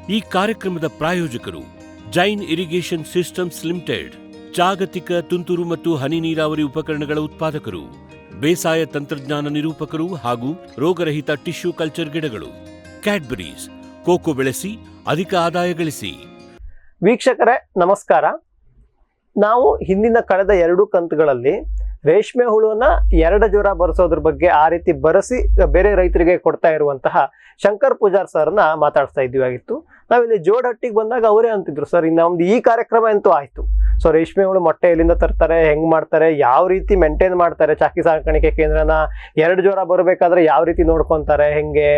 ಈ ಕಾರ್ಯಕ್ರಮದ ಪ್ರಾಯೋಜಕರು ಜೈನ್ ಇರಿಗೇಷನ್ ಸಿಸ್ಟಮ್ಸ್ ಲಿಮಿಟೆಡ್, ಜಾಗತಿಕ ತುಂತುರು ಮತ್ತು ಹನಿ ನೀರಾವರಿ ಉಪಕರಣಗಳ ಉತ್ಪಾದಕರು, ಬೇಸಾಯ ತಂತ್ರಜ್ಞಾನ ನಿರೂಪಕರು ಹಾಗೂ ರೋಗರಹಿತ ಟಿಶ್ಯೂ ಕಲ್ಚರ್ ಗಿಡಗಳು. ಕ್ಯಾಡ್ಬರೀಸ್, ಕೋಕೋ ಬೆಳೆಸಿ ಅಧಿಕ ಆದಾಯ ಗಳಿಸಿ. ವೀಕ್ಷಕರೇ ನಮಸ್ಕಾರ. ನಾವು ಹಿಂದಿನ ಕಳೆದ 2 ಕಂತುಗಳಲ್ಲಿ ರೇಷ್ಮೆ ಹುಳುವನ್ನ ಎರಡು ಜ್ವರ ಬರೆಸೋದ್ರ ಬಗ್ಗೆ ಆ ರೀತಿ ಬರೆಸಿ ಬೇರೆ ರೈತರಿಗೆ ಕೊಡ್ತಾ ಇರುವಂತಹ ಶಂಕರ್ ಪೂಜಾರ್ ಸರ್ನ ಮಾತಾಡ್ತಾ ಇದ್ದೀವಾಗಿತ್ತು. ನಾವಿಲ್ಲಿ ಜೋಡಹಟ್ಟಿಗೆ ಬಂದಾಗ ಅವರೇ ಅಂತಿದ್ರು, ಸರ್ ನಮ್ದು ಈ ಕಾರ್ಯಕ್ರಮ ಅಂತೂ ಆಯ್ತು. ಸೊ ರೇಷ್ಮೆ ಹುಳು ಮೊಟ್ಟೆ ಎಲ್ಲಿಂದ ತರ್ತಾರೆ, ಹೆಂಗ್ ಮಾಡ್ತಾರೆ, ಯಾವ ರೀತಿ ಮೇಂಟೈನ್ ಮಾಡ್ತಾರೆ, ಚಾಕಿ ಸಾಕಾಣಿಕೆ ಕೇಂದ್ರನ, ಎರಡು ಜ್ವರ ಬರಬೇಕಾದ್ರೆ ಯಾವ ರೀತಿ ನೋಡ್ಕೊಂತಾರೆ, ಹೆಂಗೆ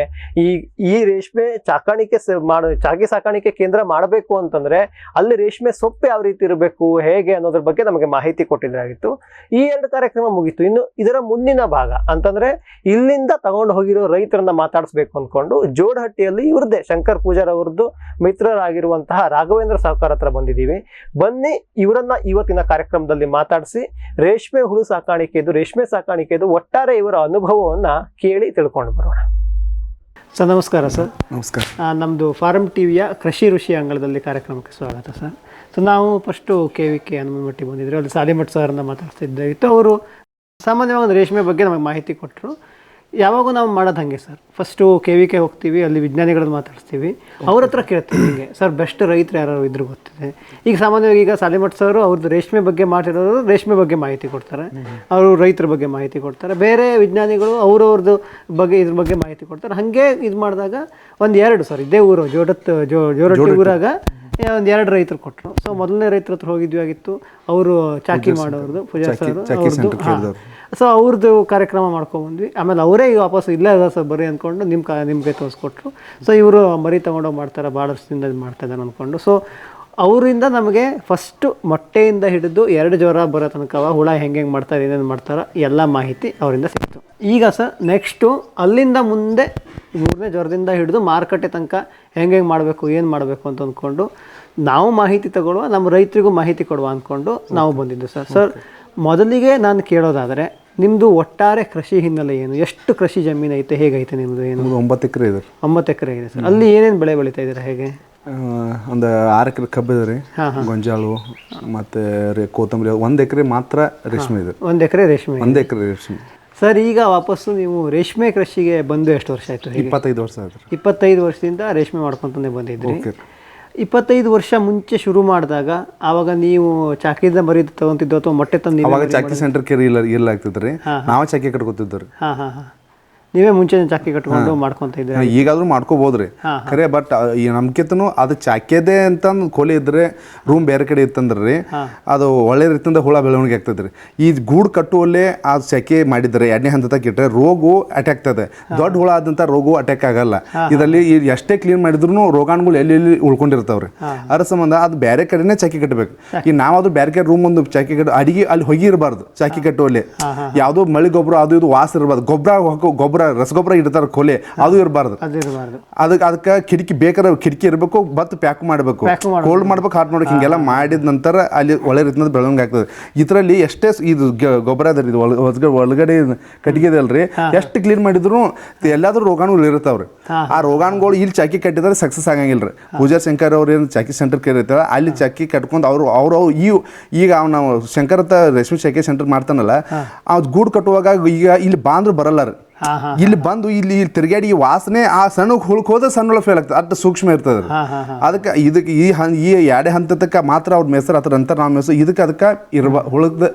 ಈ ರೇಷ್ಮೆ ಚಾಕಿ ಸಾಕಾಣಿಕೆ ಕೇಂದ್ರ ಮಾಡಬೇಕು ಅಂತಂದ್ರೆ ಅಲ್ಲಿ ರೇಷ್ಮೆ ಸೊಪ್ಪು ಯಾವ ರೀತಿ ಇರಬೇಕು, ಹೇಗೆ ಅನ್ನೋದ್ರ ಬಗ್ಗೆ ನಮಗೆ ಮಾಹಿತಿ ಕೊಟ್ಟಿದ್ರಾಗಿತ್ತು. ಈ 2 ಕಾರ್ಯಕ್ರಮ ಮುಗೀತು. ಇನ್ನು ಇದರ ಮುಂದಿನ ಭಾಗ ಅಂತಂದ್ರೆ ಇಲ್ಲಿಂದ ತಗೊಂಡು ಹೋಗಿರೋ ರೈತರನ್ನ ಮಾತಾಡಿಸ್ಬೇಕು ಅಂದ್ಕೊಂಡು ಜೋಡಹಟ್ಟಿಯಲ್ಲಿ ಇವ್ರದ್ದೇ ಶಂಕರ್ ಪೂಜಾರ್ ಅವ್ರದ್ದು ಮಿತ್ರರಾಗಿರುವಂತಹ ರಾಘವೇಂದ್ರ ಸಾವ್ಕಾರ್ ಹತ್ರ ಬಂದಿದ್ದೀವಿ. ಬನ್ನಿ ಇವರನ್ನ ಇವತ್ತಿನ ಕಾರ್ಯಕ್ರಮದಲ್ಲಿ ಮಾತಾಡಿಸಿ ರೇಷ್ಮೆ ಹುಳು ರೇಷ್ಮೆ ಸಾಕಾಣಿಕೆದು ಒಟ್ಟಾರೆ ಇವರ ಅನುಭವವನ್ನ ಕೇಳಿ ತಿಳ್ಕೊಂಡು ಬರೋಣ. ಸರ್ ನಮಸ್ಕಾರ. ಸರ್ ನಮಸ್ಕಾರ. ನಮ್ಮದು ಫಾರಂ ಟಿವಿಯ ಕೃಷಿ ಋಷಿ ಅಂಗಳದಲ್ಲಿ ಕಾರ್ಯಕ್ರಮಕ್ಕೆ ಸ್ವಾಗತ ಸರ್. ಸೊ ನಾವು ಫಸ್ಟು KVK ಹನುಮನಮಟ್ಟಿ ಬಂದಿದ್ರು, ಅಲ್ಲಿ ಸಾಲಿಮಠ್ ಸರ್ನ ಮಾತಾಡ್ತಿದ್ದಾಗಿತ್ತು. ಅವರು ಸಾಮಾನ್ಯವಾಗಿ ರೇಷ್ಮೆ ಬಗ್ಗೆ ನಮಗೆ ಮಾಹಿತಿ ಕೊಟ್ಟರು. ಯಾವಾಗೂ ನಾವು ಮಾಡೋದು ಹಾಗೆ ಸರ್, ಫಸ್ಟು KVK ಹೋಗ್ತೀವಿ, ಅಲ್ಲಿ ವಿಜ್ಞಾನಿಗಳನ್ನ ಮಾತಾಡ್ತೀವಿ, ಅವ್ರ ಹತ್ರ ಕೇಳ್ತೀವಿ ಹಿಂಗೆ ಸರ್ ಬೆಸ್ಟ್ ರೈತರು ಯಾರು ಇದ್ರು ಗೊತ್ತಿದೆ. ಈಗ ಸಾಮಾನ್ಯವಾಗಿ ಈಗ ಸಾಲಿಮಠ್ ಸರ್ ಅವ್ರದ್ದು ರೇಷ್ಮೆ ಬಗ್ಗೆ ಮಾಡಿರೋರು ರೇಷ್ಮೆ ಬಗ್ಗೆ ಮಾಹಿತಿ ಕೊಡ್ತಾರೆ, ಅವರು ರೈತರ ಬಗ್ಗೆ ಮಾಹಿತಿ ಕೊಡ್ತಾರೆ. ಬೇರೆ ವಿಜ್ಞಾನಿಗಳು ಅವ್ರವ್ರದ್ದು ಬಗ್ಗೆ ಇದ್ರ ಬಗ್ಗೆ ಮಾಹಿತಿ ಕೊಡ್ತಾರೆ. ಹಾಗೆ ಇದು ಮಾಡಿದಾಗ 1-2 ಸರ್ ಇದೇ ಊರು ಜೋರಟ್ಟಿ ಊರಾಗ 1-2 ರೈತರು ಕೊಟ್ಟರು. ಸೊ ಮೊದಲನೇ ರೈತರ ಹತ್ರ ಹೋಗಿದ್ವಿ ಆಗಿತ್ತು, ಅವರು ಚಾಕಿ ಮಾಡೋರ್ದು ಪೂಜಾರ್ ಸರ್. ಸೊ ಅವ್ರದ್ದು ಕಾರ್ಯಕ್ರಮ ಮಾಡ್ಕೊಂಡ್ಬಂದ್ವಿ. ಆಮೇಲೆ ಅವರೇ ಈಗ ವಾಪಸ್ ಇಲ್ಲೇ ಅದ ಸರ್ ಬರೀ ಅಂದ್ಕೊಂಡು ನಿಮಗೆ ತೋರಿಸ್ಕೊಟ್ರು. ಸೊ ಇವರು ಮರಿ ತೊಗೊಂಡೋಗಿ ಮಾಡ್ತಾರೆ, ಭಾಳ ವರ್ಷದಿಂದ ಇದು ಮಾಡ್ತಾ ಇದ್ದಾರೆ ಅಂದ್ಕೊಂಡು. ಸೊ ಅವರಿಂದ ನಮಗೆ ಫಸ್ಟು ಮೊಟ್ಟೆಯಿಂದ ಹಿಡಿದು 2 ಜ್ವರ ಬರೋ ತನಕ ಹುಳ ಹೆಂಗೆ ಮಾಡ್ತಾರೆ, ಏನೇನು ಮಾಡ್ತಾರೆ ಎಲ್ಲ ಮಾಹಿತಿ ಅವರಿಂದ ಸಿಕ್ತು. ಈಗ ಸರ್ ನೆಕ್ಸ್ಟು ಅಲ್ಲಿಂದ ಮುಂದೆ 3ನೇ ಜ್ವರದಿಂದ ಹಿಡಿದು ಮಾರುಕಟ್ಟೆ ತನಕ ಹೆಂಗೆ ಮಾಡಬೇಕು, ಏನು ಮಾಡಬೇಕು ಅಂತ ಅಂದ್ಕೊಂಡು ನಾವು ಮಾಹಿತಿ ತಗೊಳ್ಳುವ, ನಮ್ಮ ರೈತರಿಗೂ ಮಾಹಿತಿ ಕೊಡುವ ಅಂದ್ಕೊಂಡು ನಾವು ಬಂದಿದ್ದು ಸರ್. ಸರ್ ಮೊದಲಿಗೆ ನಾನು ಕೇಳೋದಾದರೆ ನಿಮ್ಮದು ಒಟ್ಟಾರೆ ಕೃಷಿ ಹಿನ್ನೆಲೆ ಏನು, ಎಷ್ಟು ಕೃಷಿ ಜಮೀನು ಐತೆ, ಹೇಗೈತೆ ನಿಮ್ಮದು? ಏನು 9 ಎಕರೆ ಇದೆ. 9 ಎಕರೆ ಇದೆ ಸರ್. ಅಲ್ಲಿ ಏನೇನು ಬೆಳೆ ಬೆಳೀತಾ ಇದ್ದೀರಾ, ಹೇಗೆ? ಒಂದು 6 ಎಕರೆ ಕಬ್ಬು ಇದೆ ರೀ, ಗೊಂಜಾಳು ಮತ್ತು ಕೊತ್ತಂಬರಿ. 1 ಎಕರೆ ಮಾತ್ರ ರೇಷ್ಮೆ ಇದೆ. 1 ಎಕರೆ ರೇಷ್ಮೆ. 1 ಎಕರೆ ರೇಷ್ಮೆ. ಸರ್ ಈಗ ವಾಪಸ್ಸು ನೀವು ರೇಷ್ಮೆ ಕೃಷಿಗೆ ಬಂದು ಎಷ್ಟು ವರ್ಷ ಆಯಿತು? 25 ವರ್ಷ ಆಯ್ತು. 25 ವರ್ಷದಿಂದ ರೇಷ್ಮೆ ಮಾಡ್ಕೊತಾನೆ ಬಂದಿದ್ರಿ. 25 ವರ್ಷ ಮುಂಚೆ ಶುರು ಮಾಡಿದಾಗ ಆವಾಗ ನೀವು ಚಾಕಿದ ಮರಿ ತಗೊಂತಿದ್ದು ಅಥವಾ ಮೊಟ್ಟೆ ತಂದು ಅವಾಗ ಚಾಕಿ ಸೆಂಟರ್ ಕೇರ್ ಇರ್ಲಾಗ್ತಿದ್ರಿ, ನಾವು ಚಾಕಿ ಕಟ್ಕೊತಿದ್ರಿ. ನೀವೇ ಮುಂಚೆ ಚಾಕಿ ಕಟ್ಕೊಂಡು ಮಾಡ್ಕೊಂತ ಇದ್ದೀರಿ. ಈಗಾದ್ರೂ ಮಾಡ್ಕೋಬೋದ್ರಿ ಖರೆ, ಬಟ್ ಈ ನಮ್ಕಿಂತನೂ ಅದು ಚಾಕಿಯದೇ ಅಂತ ಕೊಲೆ ಇದ್ರೆ ರೂಮ್ ಬೇರೆ ಕಡೆ ಇತ್ತಂದ್ರಿ ಅದು ಒಳ್ಳೆ ರೀತಿಯಿಂದ ಹುಳ ಬೆಳವಣಿಗೆ ಆಗ್ತದ್ರಿ. ಈ ಗೂಡು ಕಟ್ಟುವಲ್ಲೇ ಆ ಚಾಕಿ ಮಾಡಿದ್ರೆ 2ನೇ ಹಂತದಾಗ ಇಟ್ಟರೆ ರೋಗವು ಅಟ್ಯಾಕ್ ಆಗ್ತದೆ. ದೊಡ್ಡ ಹುಳ ಆದಂಥ ರೋಗವು ಅಟ್ಯಾಕ್ ಆಗಲ್ಲ. ಇದರಲ್ಲಿ ಎಷ್ಟೇ ಕ್ಲೀನ್ ಮಾಡಿದ್ರು ರೋಗಾಣುಗಳು ಎಲ್ಲಿ ಉಳ್ಕೊಂಡಿರ್ತಾವ್ರಿ. ಅದ್ರ ಸಂಬಂಧ ಅದು ಬೇರೆ ಕಡೆನೇ ಚಾಕಿ ಕಟ್ಟಬೇಕು. ಈಗ ನಾವಾದ್ರೂ ಬೇರೆ ಕಡೆ ರೂಮ್ ಒಂದು ಚಾಕಿ ಕಟ್ಟ ಅಡಿಗೆ ಅಲ್ಲಿ ಹೊಗಿ ಇರಬಾರ್ದು. ಚಾಕಿ ಕಟ್ಟುವಲ್ಲಿ ಯಾವುದೋ ಮಳಿ ಗೊಬ್ಬರ ಅದು ಇದು ವಾಸ ಇರಬಾರ್ದು. ಗೊಬ್ಬರ ರಸಗೊಬ್ಬರ ಇಡ್ತಾರ ಕೊಲೆ ಅದು ಇರಬಾರ್ದು. ಅದಕ್ಕೆ ಕಿಟಕಿ ಇರಬೇಕು, ಬತ್ ಪ್ಯಾಕ್ ಮಾಡಬೇಕು, ಕೋಲ್ಡ್ ಮಾಡ್ಬೇಕು, ಹಾಟ್ ಮಾಡ್ಬೇಕು. ಹಿಂಗೆಲ್ಲ ಮಾಡಿದ ನಂತರ ಅಲ್ಲಿ ಒಳ್ಳೆ ರೀತಿಯಿಂದ ಬೆಳವಣಿಗೆ ಆಗ್ತದೆ. ಇದರಲ್ಲಿ ಎಷ್ಟೇ ಇದು ಗೊಬ್ಬರ ಅದ ಇದು ಒಳಗಡೆ ಕಟ್ಟಿಗೆ ಇದೆ ಅಲ್ರಿ, ಎಷ್ಟು ಕ್ಲೀನ್ ಮಾಡಿದ್ರು ಎಲ್ಲಾದ್ರೂ ರೋಗಾಣುಗಳು ಇರ್ತಾವ್ರಿ. ಆ ರೋಗಾಣುಗಳು ಇಲ್ಲಿ ಚಾಕಿ ಕಟ್ಟಿದ್ರೆ ಸಕ್ಸಸ್ ಆಗಂಗಿಲ್ರಿ. ಪೂಜಾರ್ ಶಂಕರ್ ಅವ್ರು ಏನು ಚಾಕಿ ಸೆಂಟರ್ ಕೇಳಿರ್ತಾರ ಅಲ್ಲಿ ಚಾಕಿ ಕಟ್ಕೊಂಡು ಅವ್ರು ಈಗ ನಾವು ಶಂಕರ್ ರೇಷ್ಮೆ ಚಾಕಿ ಸೆಂಟರ್ ಮಾಡ್ತಾನಲ್ಲ, ಆ ಗೂಡು ಕಟ್ಟುವಾಗ ಈಗ ಇಲ್ಲಿ ಬಾಂದ್ರು ಬರಲ್ಲ ರೀ. ಇಲ್ಲಿ ಬಂದು ಇಲ್ಲಿ ತಿರುಗಾಡಿ ಈ ವಾಸನೆ ಆ ಸಣ್ಣ ಹುಳಕ್ ಹೋದ್ರೆ ಸಣ್ಣ ಹುಳ ಫೇಲ್ ಆಗ್ತದೆ, ಅಷ್ಟು ಸೂಕ್ಷ್ಮ ಇರ್ತದೆ. ಅದಕ್ಕೆ ಇದಕ್ಕೆ ಈ 2 ಹಂತಕ್ಕೆ ಮಾತ್ರ ಅವ್ರ ಮೆಸರು ಹತ್ರ ಅಂತ ನಾವು ಮೆಸರು ಅದಕ್ಕೆ ಹುಳದ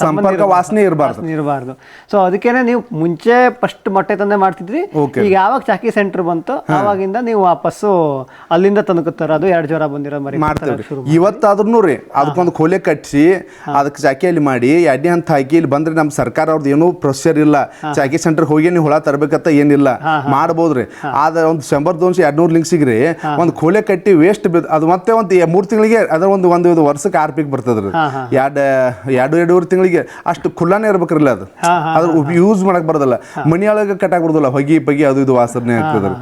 ಸಂಪರ್ಕ ವಾಸನೆ ಇರಬಾರ್ದು. ಸೊ ಅದಕ್ಕೇನೆ ನೀವು ಮುಂಚೆ ಫಸ್ಟ್ ಮೊಟ್ಟೆ ತಂದೆ ಮಾಡ್ತಿದ್ರಿ. ಈಗ ಯಾವಾಗ ಚಾಕಿ ಸೆಂಟರ್ ಬಂತು ಆವಾಗಿಂದ ನೀವು ವಾಪಸ್ಸು ಅಲ್ಲಿಂದ ತನಕ ತರೋದು 2 ಜ್ವರ ಬಂದಿರೋ ಮರಿ ಮಾಡ್ತೇವೆ. ಇವತ್ತಾದ್ರೂ ರೀ ಅದಕ್ಕೊಂದು ಕೋಲೆ ಕಟ್ಟಿಸಿ ಅದಕ್ಕೆ ಚಾಕಿಯಲ್ಲಿ ಮಾಡಿ 2ನೇ ಹಂತ ಹಾಕಿ ಇಲ್ಲಿ ಬಂದ್ರೆ ನಮ್ಮ ಸರ್ಕಾರ ಅವ್ರದ್ದು ಏನೂ ಪ್ರೊಸೀಜರ್ ಇಲ್ಲ. ಚಾಕಿ ಸೆಂಟರ್ ಹೋಗಿ ನೀವು ಹುಳ ತರಬೇಕಂತ ಏನಿಲ್ಲ, ಮಾಡ್ಬೋದ್ರಿ. ಆದ್ರೆ ಒಂದು 100-200 ಲಿಂಕ್ ಸಿಗ್ರಿ ಒಂದು ಕೋಲೆ ಕಟ್ಟಿ ವೇಸ್ಟ್ ಅದು ಮತ್ತೆ ಒಂದು 3 ತಿಂಗಳಿಗೆ ಅದ್ರ ಒಂದು ವರ್ಷಕ್ಕೆ 6 ಪೀಕ್ ಬರ್ತದ್ರಿ. 2-2.5 ತಿಂಗಳಿಗೆ ಅಷ್ಟು ಖುಲ್ಲಾನೇ ಇರ್ಬೇಕ್ರಲ್ಲ. ಅದು ಅದ್ರ ಯೂಸ್ ಮಾಡಕ್ ಬರೋದಲ್ಲ, ಮನೆಯೊಳಗೆ ಕಟ್ಟಾಕ್ ಬರೋದಲ್ಲ, ಹೊಗಿ ಪಗಿ ಅದು ಇದು ವಾಸನೆ ಆಗ್ತದ್ರಿ.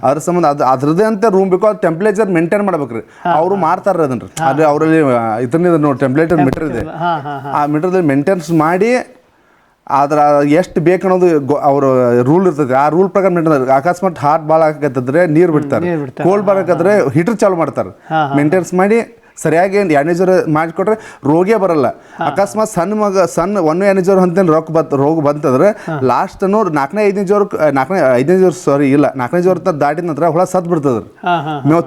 ಅದ್ರ ಸಂಬಂಧ ಅದ್ರದ್ದೇ ಅಂತ ರೂಮ್ ಬೇಕು, ಅದು ಟೆಂಪ್ರೇಚರ್ ಮೇಂಟೈನ್ ಮಾಡ್ಬೇಕ್ರಿ. ಅವರು ಮಾಡ್ತಾರ ಅದನ್ರಿ. ಆದ್ರೆ ಅವರಲ್ಲಿ ಇದನ್ನ ನೋಡಿ ಟೆಂಪ್ರೇಚರ್ ಮೀಟರ್ ಇದೆ, ಆ ಮೀಟರ್ದಲ್ಲಿ ಮೇಂಟೆನ್ಸ್ ಮಾಡಿ ಆದ್ರೆ ಎಷ್ಟು ಬೇಕು ಅನ್ನೋದು ಅವ್ರ ರೂಲ್ ಇರ್ತದೆ. ಆ ರೂಲ್ ಪ್ರಕಾರ ಮೇಂಟೈನ್. ಅಕಸ್ಮಾತ್ ಹಾಟ್ ಭಾಳ ಆಗಕತ್ತಿದ್ರೆ ನೀರು ಬಿಡ್ತಾರೆ, ಕೋಲ್ಡ್ ಬರಕತ್ತಿದ್ರೆ ಹೀಟರ್ ಚಾಲು ಮಾಡ್ತಾರೆ. ಮೇಂಟೆನೆನ್ಸ್ ಮಾಡಿ ಸರಿಯಾಗಿ ಎರಡನೇ ಜ್ವರ ಮಾಡಿಕೊಟ್ರೆ ರೋಗೇ ಬರಲ್ಲ. ಅಕಸ್ಮಾತ್ ಸಣ್ಣ 1ನೇ ಜ್ವರ ಅಂತೇಳಿ ರೋಗ ಬಂತಂದ್ರೆ ಲಾಸ್ಟ್ ನಾಲ್ಕನೇ ಐದನೇ ಜ್ವರ ನಾಲ್ಕನೇ ಜ್ವರ ದಾಟಿದ ನಂತರ ಹುಳ ಸತ್ ಬಿಡ್ತದ್ರಿ. ಮೇವು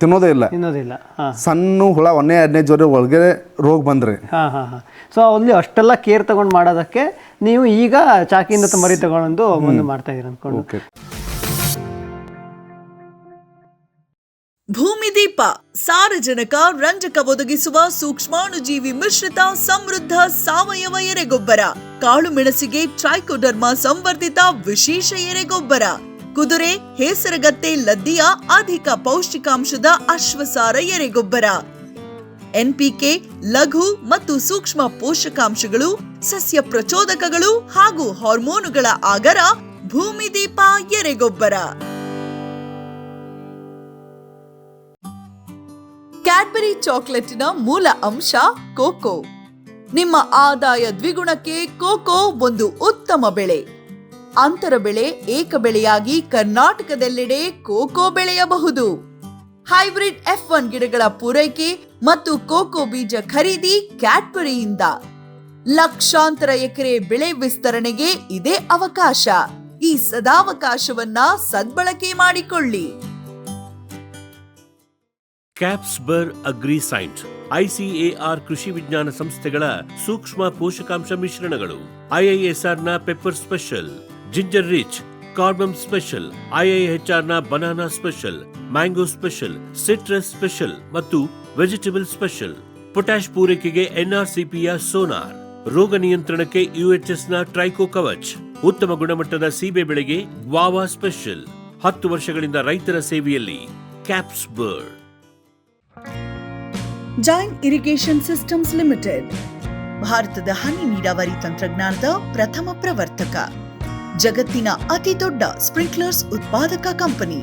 ತಿನ್ನೋದೇ ಇಲ್ಲ. ಸಣ್ಣ ಹುಳ 1ನೇ 2ನೇ ಜ್ವರ ಒಳಗೆ ರೋಗ ಬಂದ್ರಿ. ಸೊ ಅಲ್ಲಿ ಅಷ್ಟೆಲ್ಲ ಕೇರ್ ತಗೊಂಡು ಮಾಡೋದಕ್ಕೆ ನೀವು ಈಗ ಚಾಕಿಯಿಂದ ಮರಿ ತಗೊಂಡು ಮುಂದೆ ಮಾಡ್ತಾ ಇದೀರ ಅನ್ಕೊಂಡು. ಭೂಮಿದೀಪ ಸಾರಜನಕ ರಂಜಕ ಒದಗಿಸುವ ಸೂಕ್ಷ್ಮಾಣುಜೀವಿ ಮಿಶ್ರಿತ ಸಮೃದ್ಧ ಸಾವಯವ ಎರೆಗೊಬ್ಬರ. ಕಾಳು ಮೆಣಸಿಗೆ ಟ್ರೈಕೋಡರ್ಮಾ ಸಂವರ್ಧಿತ ವಿಶೇಷ ಎರೆಗೊಬ್ಬರ. ಕುದುರೆ, ಹೇಸರಗತ್ತೆ, ಲದ್ದಿಯ ಅಧಿಕ ಪೌಷ್ಟಿಕಾಂಶದ ಅಶ್ವಸಾರ ಎರೆಗೊಬ್ಬರ. ಎನ್ಪಿಕೆ, ಲಘು ಮತ್ತು ಸೂಕ್ಷ್ಮ ಪೋಷಕಾಂಶಗಳು, ಸಸ್ಯ ಪ್ರಚೋದಕಗಳು ಹಾಗೂ ಹಾರ್ಮೋನುಗಳ ಆಗರ ಭೂಮಿದೀಪ ಎರೆಗೊಬ್ಬರ. ಕ್ಯಾಡ್ಬರಿ ಚಾಕೊಲೇಟಿನ ಮೂಲ ಅಂಶ ಕೋಕೋ. ನಿಮ್ಮ ಆದಾಯ ದ್ವಿಗುಣಕ್ಕೆ ಕೋಕೋ ಒಂದು ಉತ್ತಮ ಬೆಳೆ. ಅಂತರ ಬೆಳೆ, ಏಕ ಬೆಳೆಯಾಗಿ ಕರ್ನಾಟಕದೆಲ್ಲೆಡೆ ಕೋಕೋ ಬೆಳೆಯಬಹುದು. ಹೈಬ್ರಿಡ್ F1 ಗಿಡಗಳ ಪೂರೈಕೆ ಮತ್ತು ಕೋಕೋ ಬೀಜ ಖರೀದಿ ಕ್ಯಾಡ್ಬರಿಯಿಂದ. ಲಕ್ಷಾಂತರ ಎಕರೆ ಬೆಳೆ ವಿಸ್ತರಣೆಗೆ ಇದೇ ಅವಕಾಶ. ಈ ಸದಾವಕಾಶವನ್ನ ಸದ್ಬಳಕೆ ಮಾಡಿಕೊಳ್ಳಿ. ಕ್ಯಾಪ್ಸ್ಬರ್ ಅಗ್ರಿಸೈನ್ಸ್ ICAR ಕೃಷಿ ವಿಜ್ಞಾನ ಸಂಸ್ಥೆಗಳ ಸೂಕ್ಷ್ಮ ಪೋಷಕಾಂಶ ಮಿಶ್ರಣಗಳು. IISR ನ pepper special, ginger rich, cardamom special, IIHR ನ banana special, mango special, citrus special ಮತ್ತು ವೆಜಿಟೇಬಲ್ ಸ್ಪೆಷಲ್. ಪೊಟ್ಯಾಶ್ ಪೂರೈಕೆಗೆ NRCPಯ ಸೋನಾರ್. ರೋಗ ನಿಯಂತ್ರಣಕ್ಕೆ UHS ನ ಟ್ರೈಕೋ ಕವಚ್. ಉತ್ತಮ ಗುಣಮಟ್ಟದ ಸೀಬೆ ಬೆಳೆಗೆ ಗ್ವಾವಾ ಸ್ಪೆಷಲ್. 10 ವರ್ಷಗಳಿಂದ ರೈತರ ಸೇವೆಯಲ್ಲಿ ಕ್ಯಾಪ್ಸ್ಬರ್ಡ್. ಜೈನ್ ಇರಿಗೇಷನ್ ಸಿಸ್ಟಮ್ಸ್ ಲಿಮಿಟೆಡ್ ಭಾರತದ ಹನಿ ನೀರಾವರಿ ತಂತ್ರಜ್ಞಾನದ ಪ್ರಥಮ ಪ್ರವರ್ತಕ. ಜಗತ್ತಿನ ಅತಿ ದೊಡ್ಡ ಸ್ಪ್ರಿಂಕ್ಲರ್ಸ್ ಉತ್ಪಾದಕ ಕಂಪನಿ.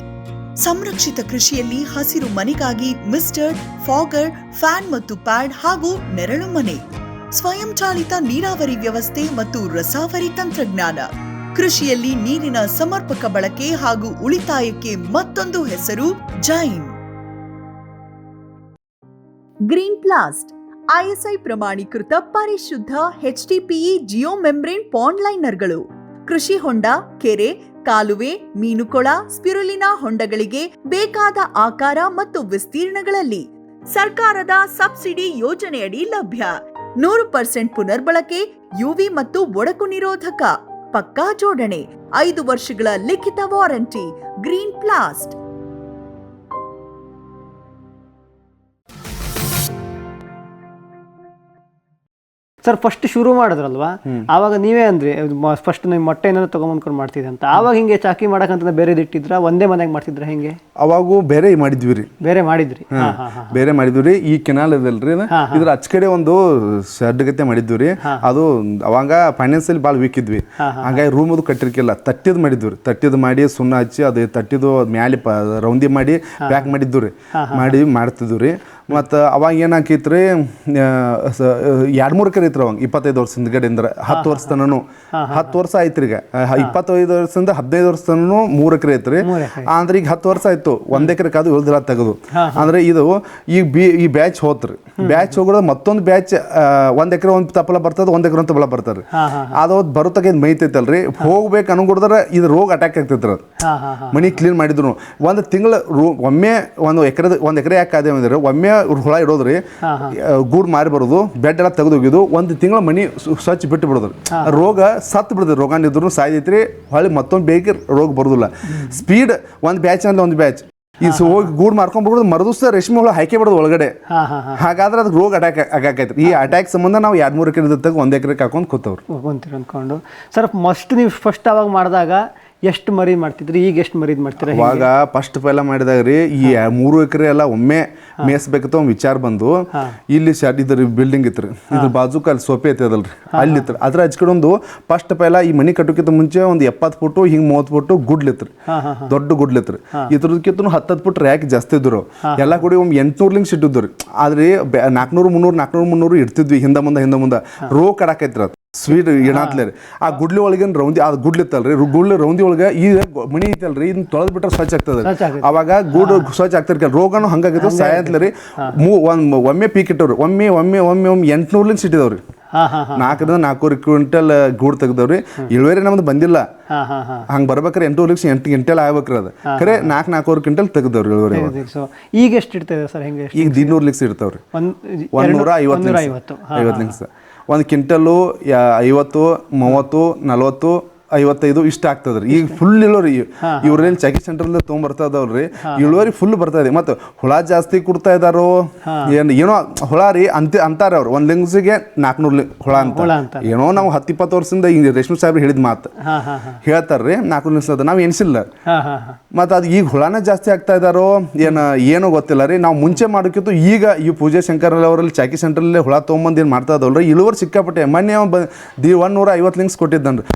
ಸಂರಕ್ಷಿತ ಕೃಷಿಯಲ್ಲಿ ಹಸಿರು ಮನೆಗಾಗಿ ಮಿಸ್ಟರ್, ಫಾಗರ್, ಫ್ಯಾನ್ ಮತ್ತು ಪ್ಯಾಡ್ ಹಾಗೂ ನೆರಳು ಮನೆ. ಸ್ವಯಂ ಚಾಲಿತ ನೀರಾವರಿ ವ್ಯವಸ್ಥೆ ಮತ್ತು ರಸಾವರಿ ತಂತ್ರಜ್ಞಾನ. ಕೃಷಿಯಲ್ಲಿ ನೀರಿನ ಸಮರ್ಪಕ ಬಳಕೆ ಹಾಗೂ ಉಳಿತಾಯಕ್ಕೆ ಮತ್ತೊಂದು ಹೆಸರು ಜೈನ್. ಗ್ರೀನ್ ಪ್ಲಾಸ್ಟ್ ISI ಪ್ರಮಾಣೀಕೃತ ಪರಿಶುದ್ಧ HDPE ಜಿಯೋ ಮೆಂಬ್ರೇನ್ ಪಾಂಡ್ ಲೈನರ್ಗಳು. ಕೃಷಿ ಹೊಂಡ, ಕೆರೆ, ಕಾಲುವೆ, ಮೀನುಕೊಳ, ಸ್ಪಿರುಲಿನಾ ಹೊಂಡಗಳಿಗೆ ಬೇಕಾದ ಆಕಾರ ಮತ್ತು ವಿಸ್ತೀರ್ಣಗಳಲ್ಲಿ ಸರ್ಕಾರದ ಸಬ್ಸಿಡಿ ಯೋಜನೆಯಡಿ ಲಭ್ಯ. 100% ಪುನರ್ಬಳಕೆ, UV ಮತ್ತು ಒಡಕು ನಿರೋಧಕ, ಪಕ್ಕಾ ಜೋಡಣೆ, 5 ವರ್ಷಗಳ ಲಿಖಿತ ವಾರಂಟಿ. ಗ್ರೀನ್ ಪ್ಲಾಸ್ಟ್. ಸರ್ ಫಸ್ಟ್ ಶುರು ಮಾಡಿದ್ರಲ್ವಾ, ಆವಾಗ ನೀವೇ ಅಂದ್ರಿ ಫಸ್ಟ್ ನೀವು ಮೊಟ್ಟೆ ಏನಾದ್ರು ತಗೊಂಬಂದ್ಕೊಂಡು ಮಾಡ್ತಿದ್ದೆ ಅಂತ. ಆವಾಗ ಹಿಂಗೆ ಚಾಕಿ ಮಾಡಕಂತ ಬೇರೆ ಇಟ್ಟಿದ್ರ, ಒಂದೇ ಮನೆಯಾಗ ಮಾಡ್ತಿದ್ರ ಹೆಂಗೆ? ಅವಾಗೂ ಬೇರೆ ಮಾಡಿದ್ವಿ ರೀ. ಬೇರೆ ಮಾಡಿದ್ರಿ? ಬೇರೆ ಮಾಡಿದ್ವಿ ರೀ. ಈ ಕೆನಾಲ್ ಇದಲ್ರಿ, ಇದ್ರ ಅಚ್ ಕಡೆ ಒಂದು ಶೆಡ್ ಗತೆ ಮಾಡಿದ್ವಿ ರೀ. ಅದು ಅವಾಗ ಫೈನಾನ್ಸಿಯಲಿ ಭಾಳ ವೀಕ್ ಇದ್ವಿ. ಹಂಗಾಗಿ ರೂಮ್ ಅದು ಕಟ್ಟಿರ್ಕಿಲ್ಲ, ತಟ್ಟಿದ್ ಮಾಡಿದ್ವಿ ರೀ. ತಟ್ಟಿದ್ ಮಾಡಿ ಸುಣ್ಣ ಹಚ್ಚಿ ಅದು ತಟ್ಟಿದ್ದು ಮ್ಯಾಲೆ ರೌಂದಿ ಮಾಡಿ ಪ್ಯಾಕ್ ಮಾಡಿದ್ವಿ ರೀ. ಮಾಡ್ತಿದ್ವಿ ರೀ. ಮತ್ತು ಅವಾಗ ಏನಾಕೈತ್ರಿ, 2-3 ಎಕರೆ ಐತ್ರಿ ಅವಾಗ. 25 ವರ್ಷ ಹಿಂದ್ಗಡೆಯಿಂದ 10 ವರ್ಷ ತನೂ 10 ವರ್ಷ ಆಯ್ತು ಈಗ. 25 ವರ್ಷದಿಂದ 15 ವರ್ಷ ತನೂ 3 ಎಕರೆ ಐತ್ರಿ. ಅಂದ್ರೆ ಈಗ 10 ವರ್ಷ ಆಯ್ತು, 1 ಎಕರೆ ಕಾದು ಉಳ್ದಿಲ್ಲ ತೆಗೆದು. ಅಂದ್ರೆ ಇದು ಈ ಬ್ಯಾಚ್ ಹೋತ್ರಿ. ಬ್ಯಾಚ್ ಹೋಗೋದು ಮತ್ತೊಂದು ಬ್ಯಾಚ್ 1 ಎಕರೆ ಒಂದು ತಪ್ಪಲ ಬರ್ತದೆ, 1 ಎಕರೆ ಒಂದು ತಪ್ಪಲ ಬರ್ತಾರೆ. ಅದು ಬರುತ್ತಾಗ ಮೈತೈತಲ್ರಿ, ಹೋಗ್ಬೇಕು ಅನ್ಕೊಡಿದ್ರೆ ಇದು ರೋಗ ಅಟ್ಯಾಕ್ ಆಗ್ತೈತ್ರಿ. ಅದು ಮನಿ ಕ್ಲೀನ್ ಮಾಡಿದ್ರು 1 ತಿಂಗಳು ಒಮ್ಮೆ 1 ಎಕರೆ ಯಾಕೆ ಅದೇ ಅಂದ್ರೆ ಒಮ್ಮೆ ಹುಳ ಇಡೋದ್ರಿ, ಗೂಡ್ ಮಾರಿ ಬರೋದು, ಬೆಡ್ ಎಲ್ಲ ತೆಗೆದು ಹೋಗಿದ್ದು 1 ತಿಂಗಳ ಮನಿ ಸ್ವಚ್ಛ ಬಿಟ್ಟು ಬಿಡೋದ್ರಿ. ರೋಗ ಸತ್ತು ಬಿಡೋದ್ರಿ. ರೋಗ ನಿದ್ರು ಸಾಯ್ತೈತ್ರಿ, ಹೊಳ್ಳಿ ಮತ್ತೊಂದು ಬೇಗ ರೋಗ ಬರೋದಿಲ್ಲ. ಸ್ಪೀಡ್ ಒಂದು ಬ್ಯಾಚ್ ಅಂದ್ರೆ ಒಂದು ಬ್ಯಾಚ್ ಈ ಹೋಗಿ ಗೂಡ್ ಮಾರ್ಕೊಂಡ್ಬಿಡೋದು, ಮರದಿವ್ಸ ರೇಷ್ಮೆ ಹುಳ ಹಾಕಿ ಬಿಡೋದು ಒಳಗಡೆ. ಹಾಗಾದ್ರೆ ಅದಕ್ಕೆ ರೋಗ ಅಟ್ಯಾಕ್ ಆಗಾಕೈತ್ರಿ. ಈ ಅಟ್ಯಾಕ್ ಸಂಬಂಧ ನಾವು 2-3 ಎಕರೆ ಇದ್ದಾಗ 1 ಎಕರೆಗೆ ಹಾಕೊಂಡು ಕೂತವ್ರು ಅನ್ಕೊಂಡು. ಸರ್ ನೀವು ಫಸ್ಟ್ ಅವಾಗ ಮಾಡಿದಾಗ ಎಷ್ಟು ಮರಿ ಮಾಡ್ತಿದ್ರಿ, ಈಗ ಎಷ್ಟು ಮರಿ ಮಾಡ್ತೀರಾ? ಅವಾಗ ಫಸ್ಟ್ ಪೈಲ ಮಾಡಿದಾಗ ರೀ ಈ 3 ಎಕರೆ ಎಲ್ಲ ಒಮ್ಮೆ ಮೇಯಿಸ್ಬೇಕಂತ ಒಂದು ವಿಚಾರ ಬಂದು, ಇಲ್ಲಿ ಇದ್ರ ಬಿಲ್ಡಿಂಗ್ ಇತ್ತು ರೀ, ಇದ್ರ ಬಾಜುಕ ಅಲ್ಲಿ ಸೋಪೆ ಐತೆ ಅದಲ್ರಿ, ಅಲ್ಲಿ ಇತ್ತು. ಅದ್ರ ಹಚ್ಕಡೆ ಒಂದು ಫಸ್ಟ್ ಪೈಲ ಈ ಮನಿ ಕಟ್ಟೋಕ್ಕಿಂತ ಮುಂಚೆ ಒಂದು 70 ಫುಟು ಹಿಂಗೆ 30 ಫುಟು ಗುಡ್ಲಿತ್ರಿ, ದೊಡ್ಡ ಗುಡ್ಲಿತ್ರಿ. ಇದ್ರದಕ್ಕಿಂತ 10 ಫುಟ್ ರ್ಯಾಕ್ ಜಾಸ್ತಿ ಇದ್ರು. ಎಲ್ಲ ಕೂಡಿ ಒಂದು 800 ಲಿಂಗ್ಸ್ ಇಟ್ಟಿದ್ದು ರೀ. ಆದ್ರೆ 400-300 ಇಡ್ತಿದ್ವಿ ಹಿಂದೆ ಮುಂದೆ ರೋಗ ಕಡಾಕೈತ್ರಿ. ಅದು ಸ್ವೀಟ್ ಏನಾತ್ಲೆ ರೀ ಆ ಗುಡ್ಲಿ ಒಳಗೆ ರೌಂದಿ ಅದು ಗುಡ್ಲಿ ಇತ್ತಲ್ರಿ ಗುಡ್ಲಿ ರೌಂದಿ ಒಳಗೆ ಈಗ ಮಣಿ ಐತಲ್ರಿ ಇದನ್ನ ತೊಳೆದ್ ಬಿಟ್ರೆ ಸ್ವಚ್ಛ ಆಗ್ತದೆ ಅವಾಗ ಗೂಡು ಸ್ವಚ್ಛ ಆಗ್ತಿರ್ಕಲ್ಲ ರೋಗನು ಹಂಗಾಗಿತ್ತು ಸಾಯಂತ್ಲ ರೀ ಒಮ್ಮೆ ಪೀಕ್ ಇಟ್ಟವ್ರಿ ಒಮ್ಮೆ 800 ಇಟ್ಟಿದವ್ರಿ 400 ಕ್ವಿಂಟಲ್ ಗೂಡು ತೆಗ್ದವ್ರಿ ಇಳುವರಿ ನಮ್ದು ಬಂದಿಲ್ಲ ಹಂಗೆ ಬರ್ಬೇಕಾರೆ 8 ಕ್ವಿಂಟಲ್ ಆಗ್ಬೇಕ್ರಿ ಅದು ಖರೆ 400 ಕ್ವಿಂಟಲ್ ತೆಗ್ದವ್ರಿ ಇಳುವರಿ. ಈಗ ಎಷ್ಟು ಇಡ್ತದೆ ಸರ್? ಹೆಂಗೆ ಈಗ 200 ಲಿಕ್ಸ್ ಇರ್ತಾವ್ರಿ 150 ಲಿಕ್ಸ್. 1 ಕ್ವಿಂಟಲು 50 30 40 55 ಇಷ್ಟ ಆಗ್ತದ್ರಿ. ಈಗ ಫುಲ್ ಇಳುವರಿ ಇವ್ರೇನು ಚಾಕಿ ಸೆಂಟರ್ದಿಂದ ತೊಗೊಂಬರ್ತದವ್ರಿ ಇಳುವರಿ ಫುಲ್ ಬರ್ತಾ ಇದೆ. ಮತ್ತು ಹುಳ ಜಾಸ್ತಿ ಕೊಡ್ತಾ ಇದಾರೋ ಏನೋ ಹುಳ ರೀ ಅಂತಾರೆ ಅವ್ರು 1 ಲಿಂಗ್ಸಿಗೆ 400 ಹುಳ ಅಂತ ಏನೋ ನಾವು 10-20 ವರ್ಷದಿಂದ ಈಗ ರೇಷ್ಮೆ ಸಾಹೇಬ್ರು ಹೇಳಿದ ಮಾತು ಹೇಳ್ತಾರ್ರಿ 400 ಲಿಂಗ್ಸ್ ಅದ ನಾವು ಎಣಿಸಿಲ್ಲ. ಮತ್ತು ಅದು ಈಗ ಹುಳನೇ ಜಾಸ್ತಿ ಆಗ್ತಾ ಇದಾರೋ ಏನೋ ಗೊತ್ತಿಲ್ಲ ರೀ. ನಾವು ಮುಂಚೆ ಮಾಡೋಕ್ಕಿಂತ ಈಗ ಈ ಪೂಜೆ ಶಂಕರ್ ಅವರಲ್ಲಿ ಚಾಕಿ ಸೆಂಟ್ರಲ್ಲಿ ಹುಳ ತೊಗೊಂಬಂದು ಏನು ಮಾಡ್ತಾ ಇದ್ದವಲ್ರಿ ಇಳುವರಿ ಸಿಕ್ಕಾಪಟ್ಟೆ. ಮೊನ್ನೆ 150 ಲಿಂಗ್ಸ್ ಕೊಟ್ಟಿದ್ದನ್ರಿ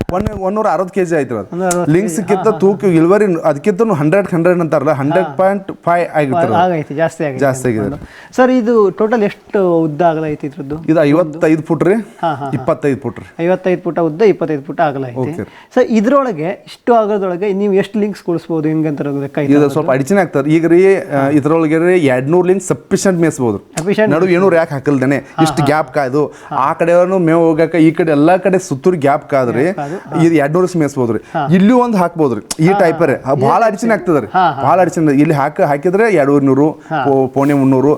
160 kg ಆಯ್ತು ಅದು ಲಿಂಕ್ಸ್ಕಿಂತ ತೂಕ ಇಳುವರಿ ಅದಕ್ಕಿಂತ 100 ಅಂತಾರಲ್ಲ 100.5 ಆಗಿರ್ತಾರೆ ಜಾಸ್ತಿ ಆಗಿದೆ. ಸರ್ ಇದು ಟೋಟಲ್ ಎಷ್ಟು ಉದ್ದ ಅಗಲ ಐತಿ ಇದ್ರದ್ದು? ಇದು 55 ಫುಟ್ ರೀ 25 ಫುಟ್ ರೀ 55 ಫುಟ್ ಉದ್ದ 25 ಫುಟ್ ಅಗಲ ಐತಿ. ಸರ್ ಇದ್ರೊಳಗೆ ಇಷ್ಟು ಆಗಲದೊಳಗೆ ನೀವು ಎಷ್ಟು ಲಿಂಕ್ಸ್ ಕೊಡಿಸ್ಬೋದು ಹಿಂಗಂತ ಲೆಕ್ಕ? ಇದು ಸ್ವಲ್ಪ ಅಡಿಚಿನ ಆಗ್ತದೆ ಈಗ ರೀ ಇದ್ರೊಳಗೆ ರೀ 200 ಲಿಂಕ್ ಸಫಿಷಿಯಂಟ್ ಮೇಯಿಸ್ಬೋದು. ನಡು ಏನು ಯಾಕೆ ಹಾಕಲ್ದೇನೆ ಇಷ್ಟು ಗ್ಯಾಪ್ ಕಾಯ್ದು ಆ ಕಡೆ ಮೇವು ಹೋಗಕ್ಕೆ ಈ ಕಡೆ ಎಲ್ಲಾ ಕಡೆ ಸುತ್ತೂರು ಗ್ಯಾಪ್ ಕಾದ್ರಿ ಇದು 200 ಮೇಯಿಸ್ಬೋದ್ರಿ. ಇಲ್ಲಿ ಒಂದು ಹಾಕ್ಬೋದ್ರಿ ಈ ಟೈಪರೇ ಭಾಳ ಅಡಿಚಿನ ಆಗ್ತದ್ರಿ ಭಾಳ ಅಡಿಚಿನ. ಇಲ್ಲಿ ಹಾಕಿದ್ರೆ 200 ಪೌಣೆ 300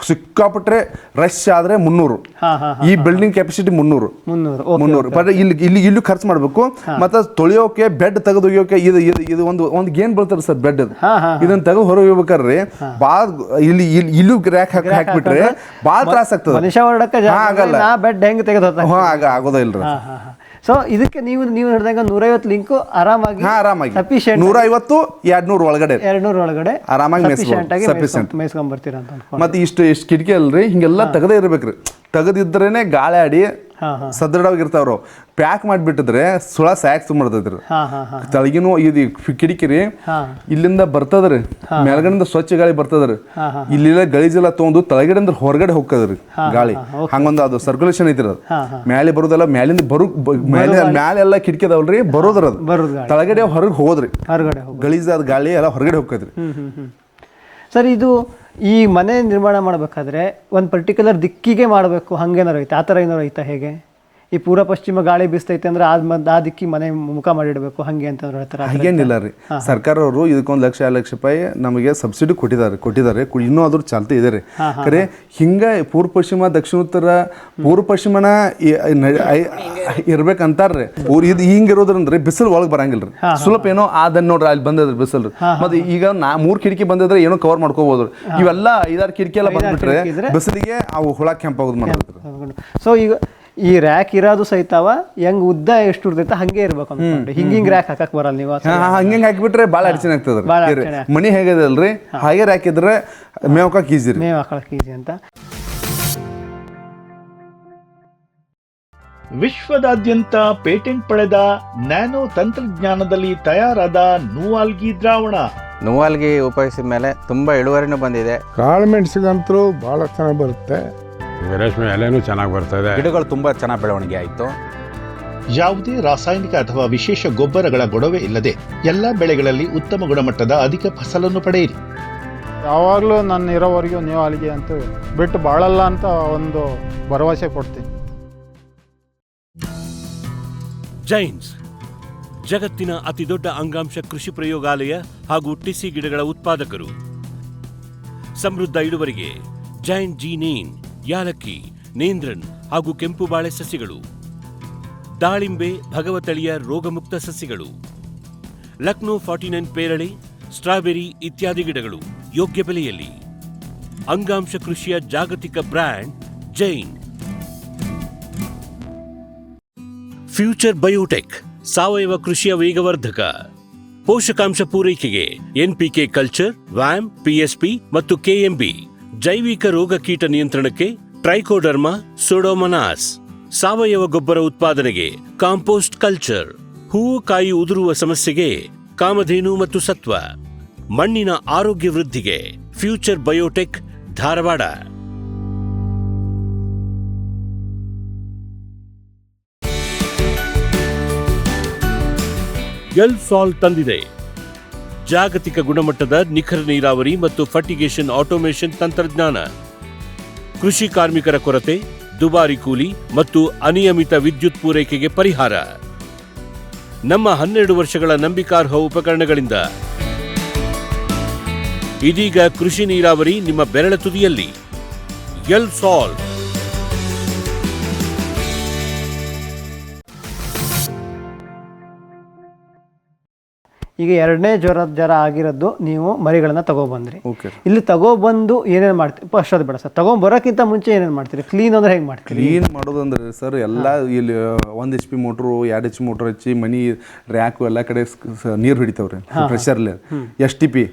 ಸಿಕ್ಕಾಪಟ್ರೆ ರಶ್ ಆದ್ರೆ 300 ಈ ಬಿಲ್ಡಿಂಗ್ ಕೆಪಾಸಿಟಿ 300 ಬಟ್ ಇಲ್ಲಿ ಖರ್ಚು ಮಾಡ್ಬೇಕು. ಮತ್ತೆ ತೊಳೆಯೋಕೆ ಬೆಡ್ ತೆಗೆದು ಒಯ್ಯೋಕೆ ಇದು ಒಂದು ಗೇನ್ ಬೀಳ್ತಾರೆ ಸರ್ ಬೆಡ್ ಇದನ್ನ ತೆಗೆದು ಹೊರಗೆ ಹೋಗ್ಬೇಕಾರ್ರಿ ಭಾಳ ಇಲ್ಲೂ ರ್ಯಾಕ್ ಹಾಕ್ಬಿಟ್ರೆ ಭಾಳ ತ್ರಾಸ ಆಗ್ತದೆ. ಆಗಲ್ಲ ಆಗೋದ ಇಲ್ರಿ. ಸೊ ಇದಕ್ಕೆ ನೀವು ಹೇಳಿದಾಗ 150 ಲಿಂಕು ಆರಾಮಾಗಿ 150 200 ಒಳಗಡೆ 200 ಒಳಗಡೆ ಆರಾಮಾಗಿ ಮೇಯಿಸ್ಕೊಂಡ್ಬರ್ತೀರ ಅಂತ. ಮತ್ತೆ ಇಷ್ಟು ಕಿಟಕಿ ಅಲ್ರಿ ಹಿಂಗೆಲ್ಲ ತೆಗದೇ ಇರ್ಬೇಕ್ರಿ. ತೆಗದಿದ್ರೇನೆ ಗಾಳಿ ಆಡಿ ಸದೃಢವಾಗಿರ್ತಾವ್ರು. Pack ಮಾಡಿಬಿಟ್ಟಿದ್ರೆ ಸುಳ sack ಸುಮ್ಮರ್ತೈತ್ರಿ. ತಳಗಿನೂ ಇದು ಕಿಟಕಿ ರೀ ಇಲ್ಲಿಂದ ಬರ್ತದ್ರಿ ಮೇಲ್ಗಡೆಯಿಂದ ಸ್ವಚ್ಛ ಗಾಳಿ ಬರ್ತದ್ರಿ. ಇಲ್ಲೆಲ್ಲ ಗಲೀಜೆಲ್ಲ ತೊಗೊಂಡು ತಳಗಡೆಯಿಂದ ಹೊರಗಡೆ ಹೋಗ್ತದ್ರಿ ಗಾಳಿ. ಹಂಗೊಂದು ಅದು ಸರ್ಕ್ಯುಲೇಷನ್ ಐತಿರ ಅದು ಮೇಲೆ ಬರೋದಲ್ಲ ಮ್ಯಾಲಿಂದ ಮ್ಯಾಲೆಲ್ಲ ಕಿಟಕಿ ಅದಾವಲ್ರಿ ಬರೋದ್ರ ಅದು ತಳಗಡೆ ಹೊರಗೆ ಹೋದ್ರಿ ಗಲೀಜಾದ ಗಾಳಿ ಎಲ್ಲ ಹೊರಗಡೆ ಹೋಗ್ತದ್ರಿ. ಸರ್ ಇದು ಈ ಮನೆ ನಿರ್ಮಾಣ ಮಾಡಬೇಕಾದ್ರೆ ಒಂದು ಪರ್ಟಿಕ್ಯುಲರ್ ದಿಕ್ಕಿಗೆ ಮಾಡಬೇಕು ಹಂಗೇನಾರು ಐತೆ? ಆ ಥರ ಏನಾರು ಐತಾ? ಹೇಗೆ ಈ ಪೂರ್ವ ಪಶ್ಚಿಮ ಗಾಳಿ ಬೀಸ್ತೈತೆ ಅಂದ್ರೆ ಆ ದಿಕ್ಕಿ ಮನೆ ಮುಖ ಮಾಡಿಡಬೇಕು ಹಂಗೆ ಅಂತ ಹೇಳ್ತಾರೆ? ಹಾಗೇನಿಲ್ಲ ರೀ. ಸರ್ಕಾರ ಅವರು ಇದಕ್ಕೊಂದು 1 ಲಕ್ಷ ರೂಪಾಯಿ ನಮಗೆ ಸಬ್ಸಿಡಿ ಕೊಟ್ಟಿದ್ದಾರೆ ಇನ್ನೂ ಅದ್ರ ಚಾಲ್ತಿ ಇದೆ ರೀ. ಖರೆ ಹಿಂಗೆ ಪೂರ್ವ ಪಶ್ಚಿಮ ದಕ್ಷಿಣ ಉತ್ತರ ಪೂರ್ವ ಪಶ್ಚಿಮನ ಇರ್ಬೇಕಂತಾರ್ರಿ. ಇದು ಹಿಂಗಿರೋದ್ರಂದ್ರೆ ಬಿಸಿಲು ಒಳಗೆ ಬರಂಗಿಲ್ಲ ರೀ. ಸ್ವಲ್ಪ ಏನೋ ಅದನ್ನ ನೋಡ್ರಿ ಅಲ್ಲಿ ಬಂದದ್ರಿ ಬಿಸಿಲು ರೀ. ಮತ್ತೆ ಈಗ 3 ಕಿಟಕಿ ಬಂದಿದ್ರೆ ಏನೋ ಕವರ್ ಮಾಡ್ಕೋಬಹುದು. ಇವೆಲ್ಲ 5-6 ಕಿಟಕಿ ಎಲ್ಲ ಬಂದ್ಬಿಟ್ರೆ ಬಿಸಿಲಿಗೆ ಅವು ಹುಳ ಕೆಂಪಾಗೋದು ಮಾಡ್ತಾರೆ. ಸೊ ಈಗ ಈ ರ್ಯಾಕ್ ಇರೋದು ಸಹಿತವ ಹೆಂಗ್ ಉದ್ದ ಎಷ್ಟು ಇರ್ತೈತೆ ಹಂಗೆ ಇರ್ಬೇಕು ಅನ್ಕೊಂಡ್ರಿ. ಹಿಂಗಿಂಗ್ ರ್ಯಾಕ್ ಹಾಕಕ್ ಬರಲ್ಲ ನೀವು. ಹಂಗೆ ಹಾಕಿಬಿಟ್ರೆ ಭಾಳ ಅಡಚಣೆ ಆಗ್ತದ್ರಿ. ಮನಿ ಹೇಗದಲ್ರಿ ಹಾಗೆ ರ್ಯಾಕ್ ಇದ್ರೆ ಮೇವ್ ಹಾಕಕ್ ಈಜಿ ಮೇವ್ ಹಾಕಕ್ ಈಜಿ ಅಂತ. ವಿಶ್ವದಾದ್ಯಂತ ಪೇಟೆಂಟ್ ಪಡೆದ ನ್ಯಾನೋ ತಂತ್ರಜ್ಞಾನದಲ್ಲಿ ತಯಾರಾದ ನೂವಾಲ್ಗಿ ದ್ರಾವಣ. ನೂವಾಲ್ಗಿ ಉಪಯೋಗಿಸಿದ ಮೇಲೆ ತುಂಬಾ ಇಳುವರಿನೂ ಬಂದಿದೆ. ಕಾಳು ಮೆಣಸಿಗಂತೂ ಭಾಳ ಚೆನ್ನಾಗಿ ಬರುತ್ತೆ. ರೇಷ್ಮೆ ಎಲೆನೂ ಚೆನ್ನಾಗಿ ಬರ್ತಾ ಇದೆ. ಗಿಡಗಳು ತುಂಬಾ ಚೆನ್ನಾಗಿ ಬೆಳವಣಿಗೆ ಆಯಿತು. ಯಾವುದೇ ರಾಸಾಯನಿಕ ಅಥವಾ ವಿಶೇಷ ಗೊಬ್ಬರಗಳ ಗೊಡವೆ ಇಲ್ಲದೆ ಎಲ್ಲ ಬೆಳೆಗಳಲ್ಲಿ ಉತ್ತಮ ಗುಣಮಟ್ಟದ ಅಧಿಕ ಫಸಲನ್ನು ಪಡೆಯಿರಿ. ಯಾವಾಗಲೂ ನನ್ನ ಇರೋವರೆಗೂ ನೀವು ಅಲ್ಲಿಗೆ ಅಂತ ಬಿಟ್ಟು ಬಾಳಲ್ಲ ಅಂತ ಒಂದು ಭರವಸೆ ಕೊಡ್ತೀನಿ. ಜೈನ್ಸ್ ಜಗತ್ತಿನ ಅತಿದೊಡ್ಡ ಅಂಗಾಂಶ ಕೃಷಿ ಪ್ರಯೋಗಾಲಯ ಹಾಗೂ ಟಿಸಿ ಗಿಡಗಳ ಉತ್ಪಾದಕರು. ಸಮೃದ್ಧ ಇಳುವರಿಗೆ ಜೈನ್ ಜೀನೇನ್, ಯಾಲಕ್ಕಿ, ನೇಂದ್ರನ್ ಹಾಗೂ ಕೆಂಪು ಬಾಳೆ ಸಸಿಗಳು, ದಾಳಿಂಬೆ, ಭಗವತಳಿಯ ರೋಗಮುಕ್ತ ಸಸಿಗಳು, ಲಕ್ನೋ 49 ಪೇರಳೆ, ಸ್ಟ್ರಾಬೆರಿ ಇತ್ಯಾದಿ ಗಿಡಗಳು ಯೋಗ್ಯ ಬೆಲೆಯಲ್ಲಿ. ಅಂಗಾಂಶ ಕೃಷಿಯ ಜಾಗತಿಕ ಬ್ರ್ಯಾಂಡ್ ಜೈನ್. ಫ್ಯೂಚರ್ ಬಯೋಟೆಕ್ ಸಾವಯವ ಕೃಷಿಯ ವೇಗವರ್ಧಕ. ಪೋಷಕಾಂಶ ಪೂರೈಕೆಗೆ ಎನ್ಪಿಕೆ ಕಲ್ಚರ್, ವ್ಯಾಮ್, ಪಿಎಸ್ಪಿ ಮತ್ತು ಕೆಎಂಬಿ. ಜೈವಿಕ ರೋಗ ಕೀಟ ನಿಯಂತ್ರಣಕ್ಕೆ ಟ್ರೈಕೋಡರ್ಮಾ, ಸೂಡೋಮೊನಾಸ್. ಸಾವಯವ ಗೊಬ್ಬರ ಉತ್ಪಾದನೆಗೆ ಕಾಂಪೋಸ್ಟ್ ಕಲ್ಚರ್. ಹೂವು ಕಾಯಿ ಉದುರುವ ಸಮಸ್ಯೆಗೆ ಕಾಮಧೇನು ಮತ್ತು ಸತ್ವ. ಮಣ್ಣಿನ ಆರೋಗ್ಯ ವೃದ್ಧಿಗೆ ಫ್ಯೂಚರ್ ಬಯೋಟೆಕ್, ಧಾರವಾಡ. ಎಲ್ ಸಾಲ್ ತಂದಿದೆ. ಜಾಗತಿಕ ಗುಣಮಟ್ಟದ ನಿಖರ ನೀರಾವರಿ ಮತ್ತು ಫರ್ಟಿಗೇಷನ್ ಆಟೋಮೇಷನ್ ತಂತ್ರಜ್ಞಾನ. ಕೃಷಿ ಕಾರ್ಮಿಕರ ಕೊರತೆ, ದುಬಾರಿ ಕೂಲಿ ಮತ್ತು ಅನಿಯಮಿತ ವಿದ್ಯುತ್ ಪೂರೈಕೆಗೆ ಪರಿಹಾರ. ನಮ್ಮ 12 ವರ್ಷಗಳ ನಂಬಿಕಾರ್ಹ ಉಪಕರಣಗಳಿಂದ ಇದೀಗ ಕೃಷಿ ನೀರಾವರಿ ನಿಮ್ಮ ಬೆರಳ ತುದಿಯಲ್ಲಿ. ಎಲ್ ಸಾಲ್. ಈಗ ಎರಡನೇ ಜ್ವರ ಆಗಿರೋದು ನೀವು ಮರಿಗಳನ್ನ ತಗೊಬಂದ್ರಿ. ಓಕೆ. ಇಲ್ಲಿ ತಗೊಬಂದು ಏನೇನು ಮಾಡ್ತೀರಿ? ಫಸ್ಟ್ ಅದು ಬೇಡ ಸರ್, ತಗೊಂಬರೋಕ್ಕಿಂತ ಮುಂಚೆ ಏನೇನು ಮಾಡ್ತೀರಿ? ಕ್ಲೀನ್ ಅಂದ್ರೆ ಹೆಂಗೆ ಮಾಡ್ತೀರಿ? ಕ್ಲೀನ್ ಮಾಡೋದಂದ್ರೆ ಸರ್ ಎಲ್ಲ ಇಲ್ಲಿ 1 HP ಮೋಟ್ರು 2 HP ಮೋಟ್ರ್ ಹಚ್ಚಿ ಮನಿ ರ್ಯಾಕು ಎಲ್ಲ ಕಡೆ ನೀರು ಹಿಡಿತಾವ್ರಿ ಪ್ರೆಷರ್ಲಿ. ಎಸ್ ಟಿ ಪಿ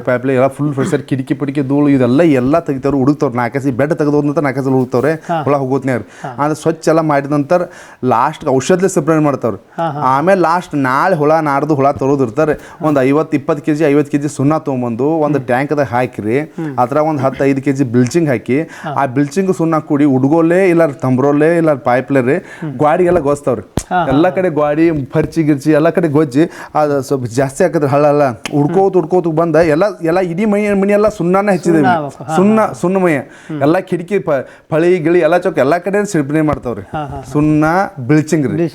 ಪೈಪ್ಲಿ ಎಲ್ಲ ಫುಲ್ ಪ್ರೆಷರ್, ಕಿಟಕಿ ಪಿಟಕಿ ಧೂಳು ಇದೆಲ್ಲ ತೆಗಿತಾವ್ರು, ಹುಡುಕ್ತವ್ರು. 4 ಬೆಡ್ ತೆಗೆದೋದಂತ 4 ಹುಡುಕ್ತವ್ರೆ, ಹುಳ ಹೋಗೋತ್ನ್ಯಾರ. ಅಂದ್ರೆ ಸ್ವಚ್ಛ ಎಲ್ಲ ಮಾಡಿದ ನಂತರ ಲಾಸ್ಟ್ ಔಷಧಿ ಸ್ಪ್ರೇ ಮಾಡ್ತಾವ್ರಿ. ಆಮೇಲೆ ಲಾಸ್ಟ್ ನಾಳೆ ಹುಳ ನಾಡ್ದು ಹುಳ ತರೋದಿರ್ತಾರೆ. ಒಂದು 50-20 kg 50 kg ಸುಣ್ಣ ತೊಗೊಂಬಂದು ಒಂದು ಟ್ಯಾಂಕ್ದಾಗ ಹಾಕಿರಿ. ಅದ್ರ ಒಂದು 10-5 kg ಬ್ಲೀಚಿಂಗ್ ಹಾಕಿ, ಆ ಬ್ಲೀಚಿಂಗ್ ಸುಣ್ಣ ಕೂಡಿ ಹುಡುಗೋಲೆ ಇಲ್ಲ ತಂಬ್ರೋಲೆ ಇಲ್ಲ ಪೈಪ್ಲೆ ರೀ ಗಾಡಿಗೆಲ್ಲ ಗೊಸ್ತಾವ್ರಿ. ಎಲ್ಲ ಕಡೆ ಗಾಡಿ ಗಿರ್ಚಿ ಎಲ್ಲ ಕಡೆ ಗೊಜ್ಜಿ ಅದು ಸ್ವಲ್ಪ ಜಾಸ್ತಿ ಹಾಕಿದ್ರೆ ಹಳ್ಳ ಎಲ್ಲ ಹುಡ್ಕೋತ ಬಂದ ಎಲ್ಲ ಇಡೀ ಮನಿ ಎಲ್ಲ ಸುಣ್ಣನ ಹೆಚ್ಚಿದೇವಿ. ಸುಣ್ಣ ಮೈ ಎಲ್ಲ ಕಿಟಕಿ ಫಳಿ ಗಿಳಿ ಎಲ್ಲ ಚೌಕ ಎಲ್ಲ ಕಡೆ ಸಿಡ್ಪಣೆ ಮಾಡ್ತಾವ್ರಿ. ಸುಣ್ಣ ಬ್ಲೀಚಿಂಗ್ ರೀ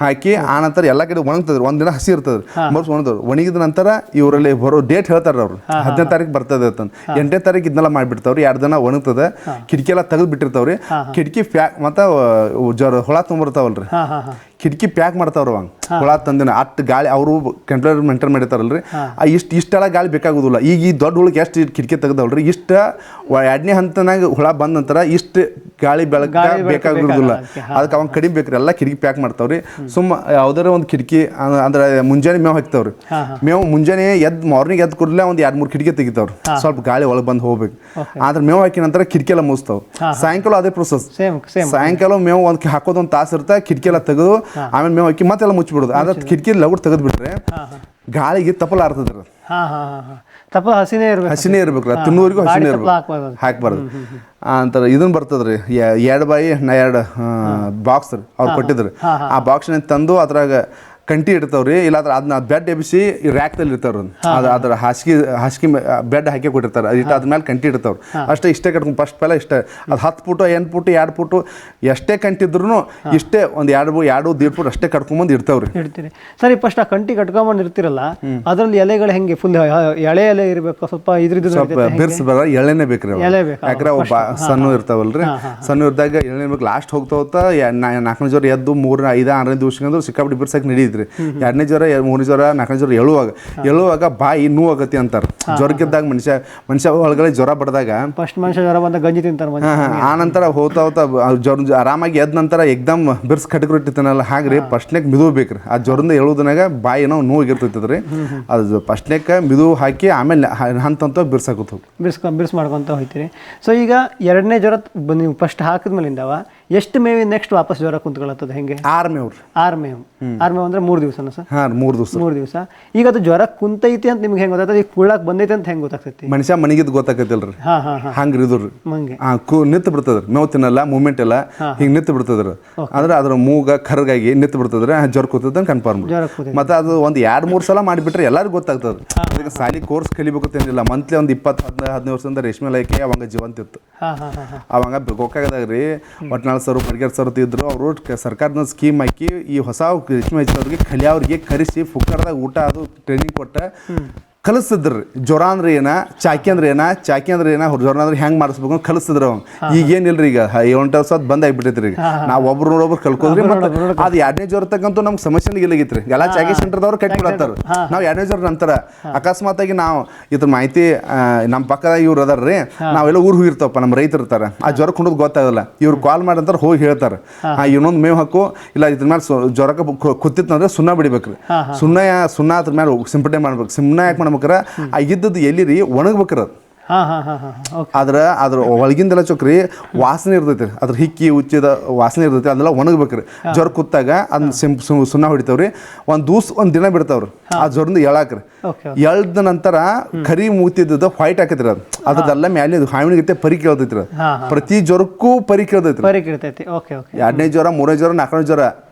ಹಾಕಿ ಆನಂತರ ಎಲ್ಲ ಕಡೆ ಒಣಗ್ತದ್ರಿ. ಒಂದಿನ ಹಸಿ ಇರ್ತದ್ರಿ, ಮರ್ಸ್ ಒಣದವ್ರು. ಒಣಗಿದ ನಂತರ ಇವರಲ್ಲಿ ಬರೋ ಡೇಟ್ ಹೇಳ್ತಾರ ಅವ್ರು, 15ನೇ ತಾರೀಕು ಬರ್ತದೆ ಅಂತ. 8ನೇ ತಾರೀಕು ಇದನ್ನೆಲ್ಲ ಮಾಡಿಬಿಡ್ತಾವ್ರಿ. 2 ದಿನ ಒಣಗ್ತದೆ, ಕಿಟಕಿ ಎಲ್ಲ ತೆಗೆದು ಬಿಟ್ಟಿರ್ತಾವ್ರಿ. ಕಿಟಕಿ ಪ್ಯಾಕ್ ಮತ್ತು ಹುಳ ತುಂಬಿರ್ತಾವಲ್ರಿ, ಕಿಟಕಿ ಪ್ಯಾಕ್ ಮಾಡ್ತಾವ್ರ ಅವಂಗ ಹುಳ ತಂದಿನ ಅಷ್ಟು ಗಾಳಿ ಅವರು ಕಂಟ್ರೋಲ್ ಮೇಂಟೈನ್ ಮಾಡಿರ್ತಾರಲ್ರಿ. ಇಷ್ಟೆಲ್ಲ ಗಾಳಿ ಬೇಕಾಗುದಿಲ್ಲ. ಈಗ ಈ ದೊಡ್ಡ ಹುಳಕ್ಕೆ ಎಷ್ಟು ಕಿಟಕಿ ತೆಗ್ದವಲ್ರಿ, ಇಷ್ಟ 2ನೇ ಹಂತನಾಗ ಹುಳ ಬಂದ ನಂತರ ಇಷ್ಟು ಗಾಳಿ ಬೆಳಕ ಬೇಕಾಗಿರೋದಿಲ್ಲ. ಅದಕ್ಕೆ ಅವಾಗ ಕಡಿಮೆ ಬೇಕ್ರಿ. ಎಲ್ಲ ಕಿಟಕಿ ಪ್ಯಾಕ್ ಮಾಡ್ತಾವ್ರಿ. ಯಾವ್ದಾರ ಒಂದು ಕಿಟಕಿ ಅಂದ್ರೆ ಮುಂಜಾನೆ ಮೇವು ಹಾಕ್ತಾವ್ರಿ. ಮೇವು ಮುಂಜಾನೆ ಮಾರ್ನಿಂಗ್ ಎದ್ದು ಕೂಡಲೇ ಒಂದು 2-3 ಕಿಟಕಿ ತೆಗಿತಾವ್ರಿ, ಸ್ವಲ್ಪ ಗಾಳಿ ಒಳಗೆ ಬಂದು ಹೋಗ್ಬೇಕು. ಆದ್ರೆ ಮೇವು ಹಾಕಿ ನಂತರ ಕಿಟಕಿ ಎಲ್ಲ ಮುಗಿಸ್ತಾವ್. ಸಾಯಂಕಾಲ ಅದೇ ಪ್ರೊಸೆಸ್. ಸಾಯಂಕಾಲ ಮೇವು ಒಂದು ಹಾಕೋದು ಒಂದು ತಾಸು ಇರುತ್ತೆ, ಕಿಟಕಿ ಎಲ್ಲ ತೆಗೆದು ಆಮೇಲೆ ಮೇವು ಹಾಕಿ ಮತ್ತೆಲ್ಲ ಮುಚ್ಚಿಬಿಡೋದು. ಅದ್ರ ಕಿಟಕಿ ಲಗುಡ್ ತೆಗೆದು ಬಿಟ್ರೆ ಗಾಳಿಗೆ ತಪ್ಪಲ ಆರ್ತದ್ರಿ. ಹಸಿನೇ ಇರ್ಬೇಕು, ತಿನ್ನೋರಿಗೂ ಹಸಿನೇ ಇರ್ಬೇಕು, ಹಾಕ್ಬಾರ್ದು ಅಂತಾರೆ. ಇದನ್ನ ಬರ್ತದ್ರಿ 2x2 ಬಾಕ್ಸ್ ಅವ್ರು ಕೊಟ್ಟಿದ್ರಿ. ಆ ಬಾಕ್ಸ್ನ ತಂದು ಅದ್ರಾಗ ಕಂಟಿ ಇಡ್ತಾವ್ರಿ. ಇಲ್ಲಾಂದ್ರೆ ಅದನ್ನ ಬೆಡ್ ಎಬ್ಬಿಸಿ ರ್ಯಾಕ್ದಲ್ಲಿ ಇರ್ತಾವ್ರಿ. ಅದ್ರ ಹಾಸಿಗೆ ಬೆಡ್ ಹಾಕಿ ಕೊಟ್ಟಿರ್ತಾರೆ. ಅದ್ರ ಮೇಲೆ ಕಂಟಿ ಇಡ್ತಾವ್ರಿ. ಅಷ್ಟೇ ಇಷ್ಟೇ ಕಟ್ಕೊಂಡು ಫಸ್ಟ್ ಪೆಲ್ಲ ಇಷ್ಟೇ. ಅದು 10 ಫುಟು 8 ಫುಟು 2 ಫುಟು ಎಷ್ಟೇ ಕಂಟಿದ್ರು ಇಷ್ಟೇ ಒಂದು 2-1.5 ಫುಟ್ ಅಷ್ಟೇ ಕಟ್ಕೊಂಬಂದು ಇಡ್ತಾವ್ರಿ. ಇಡ್ತೀರಿ ಸರಿ. ಫಸ್ಟ್ ಆ ಕಂಟಿ ಕಟ್ಕೊಂಬಂದು ಇರ್ತಿರಲ್ಲ, ಅದ್ರಲ್ಲಿ ಎಲೆಗಳು ಹೆಂಗೆ ಫುಲ್ ಎಳೆ ಎಲೆ ಇರಬೇಕು, ಸ್ವಲ್ಪ ಬಿರ್ಸ್ ಬರ ಎಳೆನೇ ಬೇಕ್ರಿ. ಯಾಕ್ರೆ ಅವು ಸಣ್ಣ ಇರ್ತಾವಲ್ರಿ, ಸಣ್ಣ ಇದ್ದಾಗ ಎಳೆ ಬೇಕು. ಲಾಸ್ಟ್ ಹೋಗ್ತಾ 4ನೇ ಜ್ವರ ಎದ್ದು 3-5-6 ದಿವಸಕ್ಕೆ ಸಿಕ್ಕಾಪಟ್ಟಿ ಬಿರ್ಸಕ್ಕೆ ನಡೀತ್ರಿ. 2ನೇ ಜ್ವರ 3ನೇ ಜ್ವರ 4ನೇ ಜ್ವರ ಎಳುವಾಗ ಬಾಯಿ ನೋವಾಗತಿ ಅಂತಾರೆ. ಜ್ವರಕ್ಕಿದ್ದಾಗ ಮನುಷ್ಯ ಒಳಗಡೆ ಜ್ವರ ಬಡ್ದಾಗ ಫಸ್ಟ್ ಮನುಷ್ಯ ಜ್ವರ ಬಂದ ಗಂಜಿ ತಿಂತಾರೆ. ಆ ನಂತರ ಹೋಗ್ತಾ ಜ್ವರ ಆರಾಮಾಗಿ ಎದ್ದ ನಂತರ ಎಕ್ದಮ್ ಬಿರ್ಸ್ ಕಟ್ಕೊಟ್ಟಿರ್ತಾನಲ್ಲ ಹಾಗ್ರಿ ಫಸ್ಟ್ನೇಕ್ ಮಿದು ಬೇಕ್ರಿ. ಆ ಜ್ವರದಿಂದ ಎಳುವುದನಾಗ ಬಾಯಿ ಏನೋ ನೋವಾಗಿರ್ತೈತದ್ರಿ. ಅದು ಫಸ್ಟ್ನೇಕ ಮಿದು ಹಾಕಿ ಆಮೇಲೆ ಹಂತ ಬಿರ್ಸಾಕುತ್ತ ಬಿರ್ಸ್ ಮಾಡ್ಕೊಂತ ಹೋಗ್ತೀರಿ. ಸೊ ಈಗ 2ನೇ ಜ್ವರ ನೀವು ಫಸ್ಟ್ ಹಾಕಿದ್ಮೇಲಿಂದವ ಎಷ್ಟು ಮೇವಿ ನೆಕ್ಸ್ಟ್ ವಾಪಸ್ ಜ್ವರ ಕುಂತ್ಕೊಳತ್ತದ? ಹೆಂಗೆ? 6 ಮೇವು ಅಂದ್ರೆ 3 ದಿವಸನ ಸರ್? 3 ದಿವಸ. ಈಗ ಅದು ಜ್ವರ ಕುಂತೈತಿ ಅಂತ ನಿಮ್ಗೆ ಹೆಂಗ್ ಗೊತ್ತಾಗ್ತದೆ? ಈಗ ಕುಳ್ಳಾಕ್ ಬಂದೈತಿ ಅಂತ ಹೆಂಗ್ ಗೊತ್ತಾಗ್ತೈತಿ? ಮನುಷ್ಯ ಮನಿಗಿದ್ ಗೊತ್ತಾಗತ್ತಿಲ್ರಿ. ಹಂಗ್ರಿ ಇದ್ರಿ ನಿಂತು ಬಿಡ್ತದ್ರಿ. ಮೇವು ತಿನ್ನಲ್ಲ, ಮೂವ್ಮೆಂಟ್ ಎಲ್ಲ ಹಿಂಗ್ ನಿಂತು ಬಿಡ್ತದ್ರಿ. ಅಂದ್ರೆ ಅದ್ರ ಮೂಗ ಕರ್ಗಾಗಿ ನಿಂತು ಬಿಡ್ತದ್ರಿ. ಜ್ವರ ಕೂತದ ಕನ್ಫರ್ಮ್. ಮತ್ತೆ ಅದು ಒಂದು 2-3 ಸಲ ಮಾಡಿಬಿಟ್ರೆ ಎಲ್ಲರಿಗೂ ಗೊತ್ತಾಗ್ತದೆ. ಅದಕ್ಕೆ ಸಾಲಿ ಕೋರ್ಸ್ ಕಲಿಬೇಕು ಏನಿಲ್ಲ. ಮಂತ್ಲಿ ಒಂದು 20-15 ವರ್ಷದಿಂದ ರೇಷ್ಮೆ ಇಲಾಖೆ ಅವಾಗ ಜೀವಂತ ಇತ್ತು. ಅವಾಗ ಗೋಕಾಗದಾಗ್ರಿ ಒಟ್ನಾಳ್ ಸರ್ ಬಡ್ಗೇರ್ ಸರ್ ಇದ್ರು. ಅವರು ಸರ್ಕಾರದ ಸ್ಕೀಮ್ ಹಾಕಿ ಈ ಹೊಸ ರೇಷ್ಮೆ ಹಚ್ಚೋರಿಗೆ ಕಲಿಯೋರಿಗೆ ಕರೆಸಿ ಫುಕ್ಕರ್ದಾಗ ಊಟ ಅದು ಟ್ರೈನಿಂಗ್ ಕೊಟ್ಟ ಕಲಿಸ್ತಿದ್ರಿ. ಜ್ವರ ಅಂದ್ರೆ ಏನ, ಚಾಕಿ ಅಂದ್ರೆ ಏನ, ಜ್ವರ ಅಂದ್ರೆ ಹೆಂಗ್ ಮಾಡಿಸ್ಬೇಕು ಕಲಿಸ್ತಿದ್ರ. ಅವ್ ಈಗೇನಿಲ್ರಿ, ಈಗ 7 ವರ್ಷ ಬಂದ್ ಆಗ್ಬಿಟ್ಟೈತ್ರಿ. ಈಗ ನಾವು ಒಬ್ರು ನೋಡೊಬ್ರು ಕಲ್ಕೋದ್ರಿ. ಮತ್ತೆ ಅದು 2ನೇ ಜ್ವರ ತಕ್ಕಂತೂ ನಮ್ಗೆ ಸಮಸ್ಯೆ ಇಲ್ಲಿಗಿತ್ರಿ. ಎಲ್ಲ ಚಾಕಿ ಸೆಂಟರ್ದವ್ರು ಕಟ್ಟಿ ಬಿಡತ್ತಾರ. ನಾವು 2ನೇ ಜ್ವರ ನಂತರ ಅಕಸ್ಮಾತ್ ಆಗಿ ನಾವು ಇದ್ರ ಮಾಹಿತಿ ನಮ್ಮ ಪಕ್ಕದಾಗ ಇವ್ರು ಅದಾರ್ರಿ, ನಾವೆಲ್ಲ ಊರ್ ಹೋಗಿರ್ತಾವಪ್ಪ, ನಮ್ಮ ರೈತರು ಇರ್ತಾರೆ. ಆ ಜ್ವರ ಕುಂಡೋದು ಗೊತ್ತಾಗಲ್ಲ. ಇವ್ರು ಕಾಲ್ ಮಾಡಂತಾರೆ, ಹೋಗಿ ಹೇಳ್ತಾರೆ ಇನ್ನೊಂದು ಮೇವು ಹಾಕು, ಇಲ್ಲ ಇದ್ರ ಮೇಲೆ ಜ್ವರಕ್ಕೆ ಕೂತಿತ್ತಂದ್ರೆ ಸುಣ್ಣ ಬಿಡಿಬೇಕ್ರಿ. ಸುಣ್ಣ ಅದ್ರ ಮೇಲೆ ಸಿಂಪಡಣೆ ಮಾಡ್ಬೇಕು. ಸುಣ್ಣ ಯಾಕೆ ಮಾಡ್ಬೇಕ್ರ? ಆ ಇದ್ದದ್ದು ಎಲ್ಲಿರಿ ಒಣಗ್ಬೇಕ್ರ. ಹಾಂ ಹಾಂ ಹಾಂ ಹಾಂ ಓಕೆ. ಅದ್ರ ಒಳಗಿಂದೆಲ್ಲ ಚೊಕ್ರಿ ವಾಸನೆ ಇರ್ತೈತಿ, ಅದ್ರ ಹಿಕ್ಕಿ ಉಚ್ಚಿದ ವಾಸನೆ ಇರ್ತೈತಿ, ಅದೆಲ್ಲ ಒಣಗ್ಬೇಕ್ರಿ. ಜ್ವರ ಕೂತಾಗ ಅದನ್ನ ಸುಣ್ಣ ಹೊಡಿತಾವ್ರಿ. ಒಂದ್ ದಿನ ಬಿಡ್ತಾವ್ರಿ ಆ ಜ್ವರದಿಂದ ಎಳಾಕ್ರಿ. ಎಳ್ದ ನಂತರ ಕರಿ ಮೂತಿದ್ದು ವೈಟ್ ಹಾಕೈತ್ರಿ ಅದು, ಅದೆಲ್ಲ ಮ್ಯಾಲೆ ಹಾವಿನಿಗತ್ತೆ ಪರಿ ಕೇಳ್ತೈತ್ರಿ. ಪ್ರತಿ ಜ್ವರಕ್ಕೂ ಪರಿ ಕೇಳ್ತೈತ್ರಿ. 2ನೇ ಜ್ವರ, 3ನೇ ಜ್ವರ, 4ನೇ ಜ್ವರ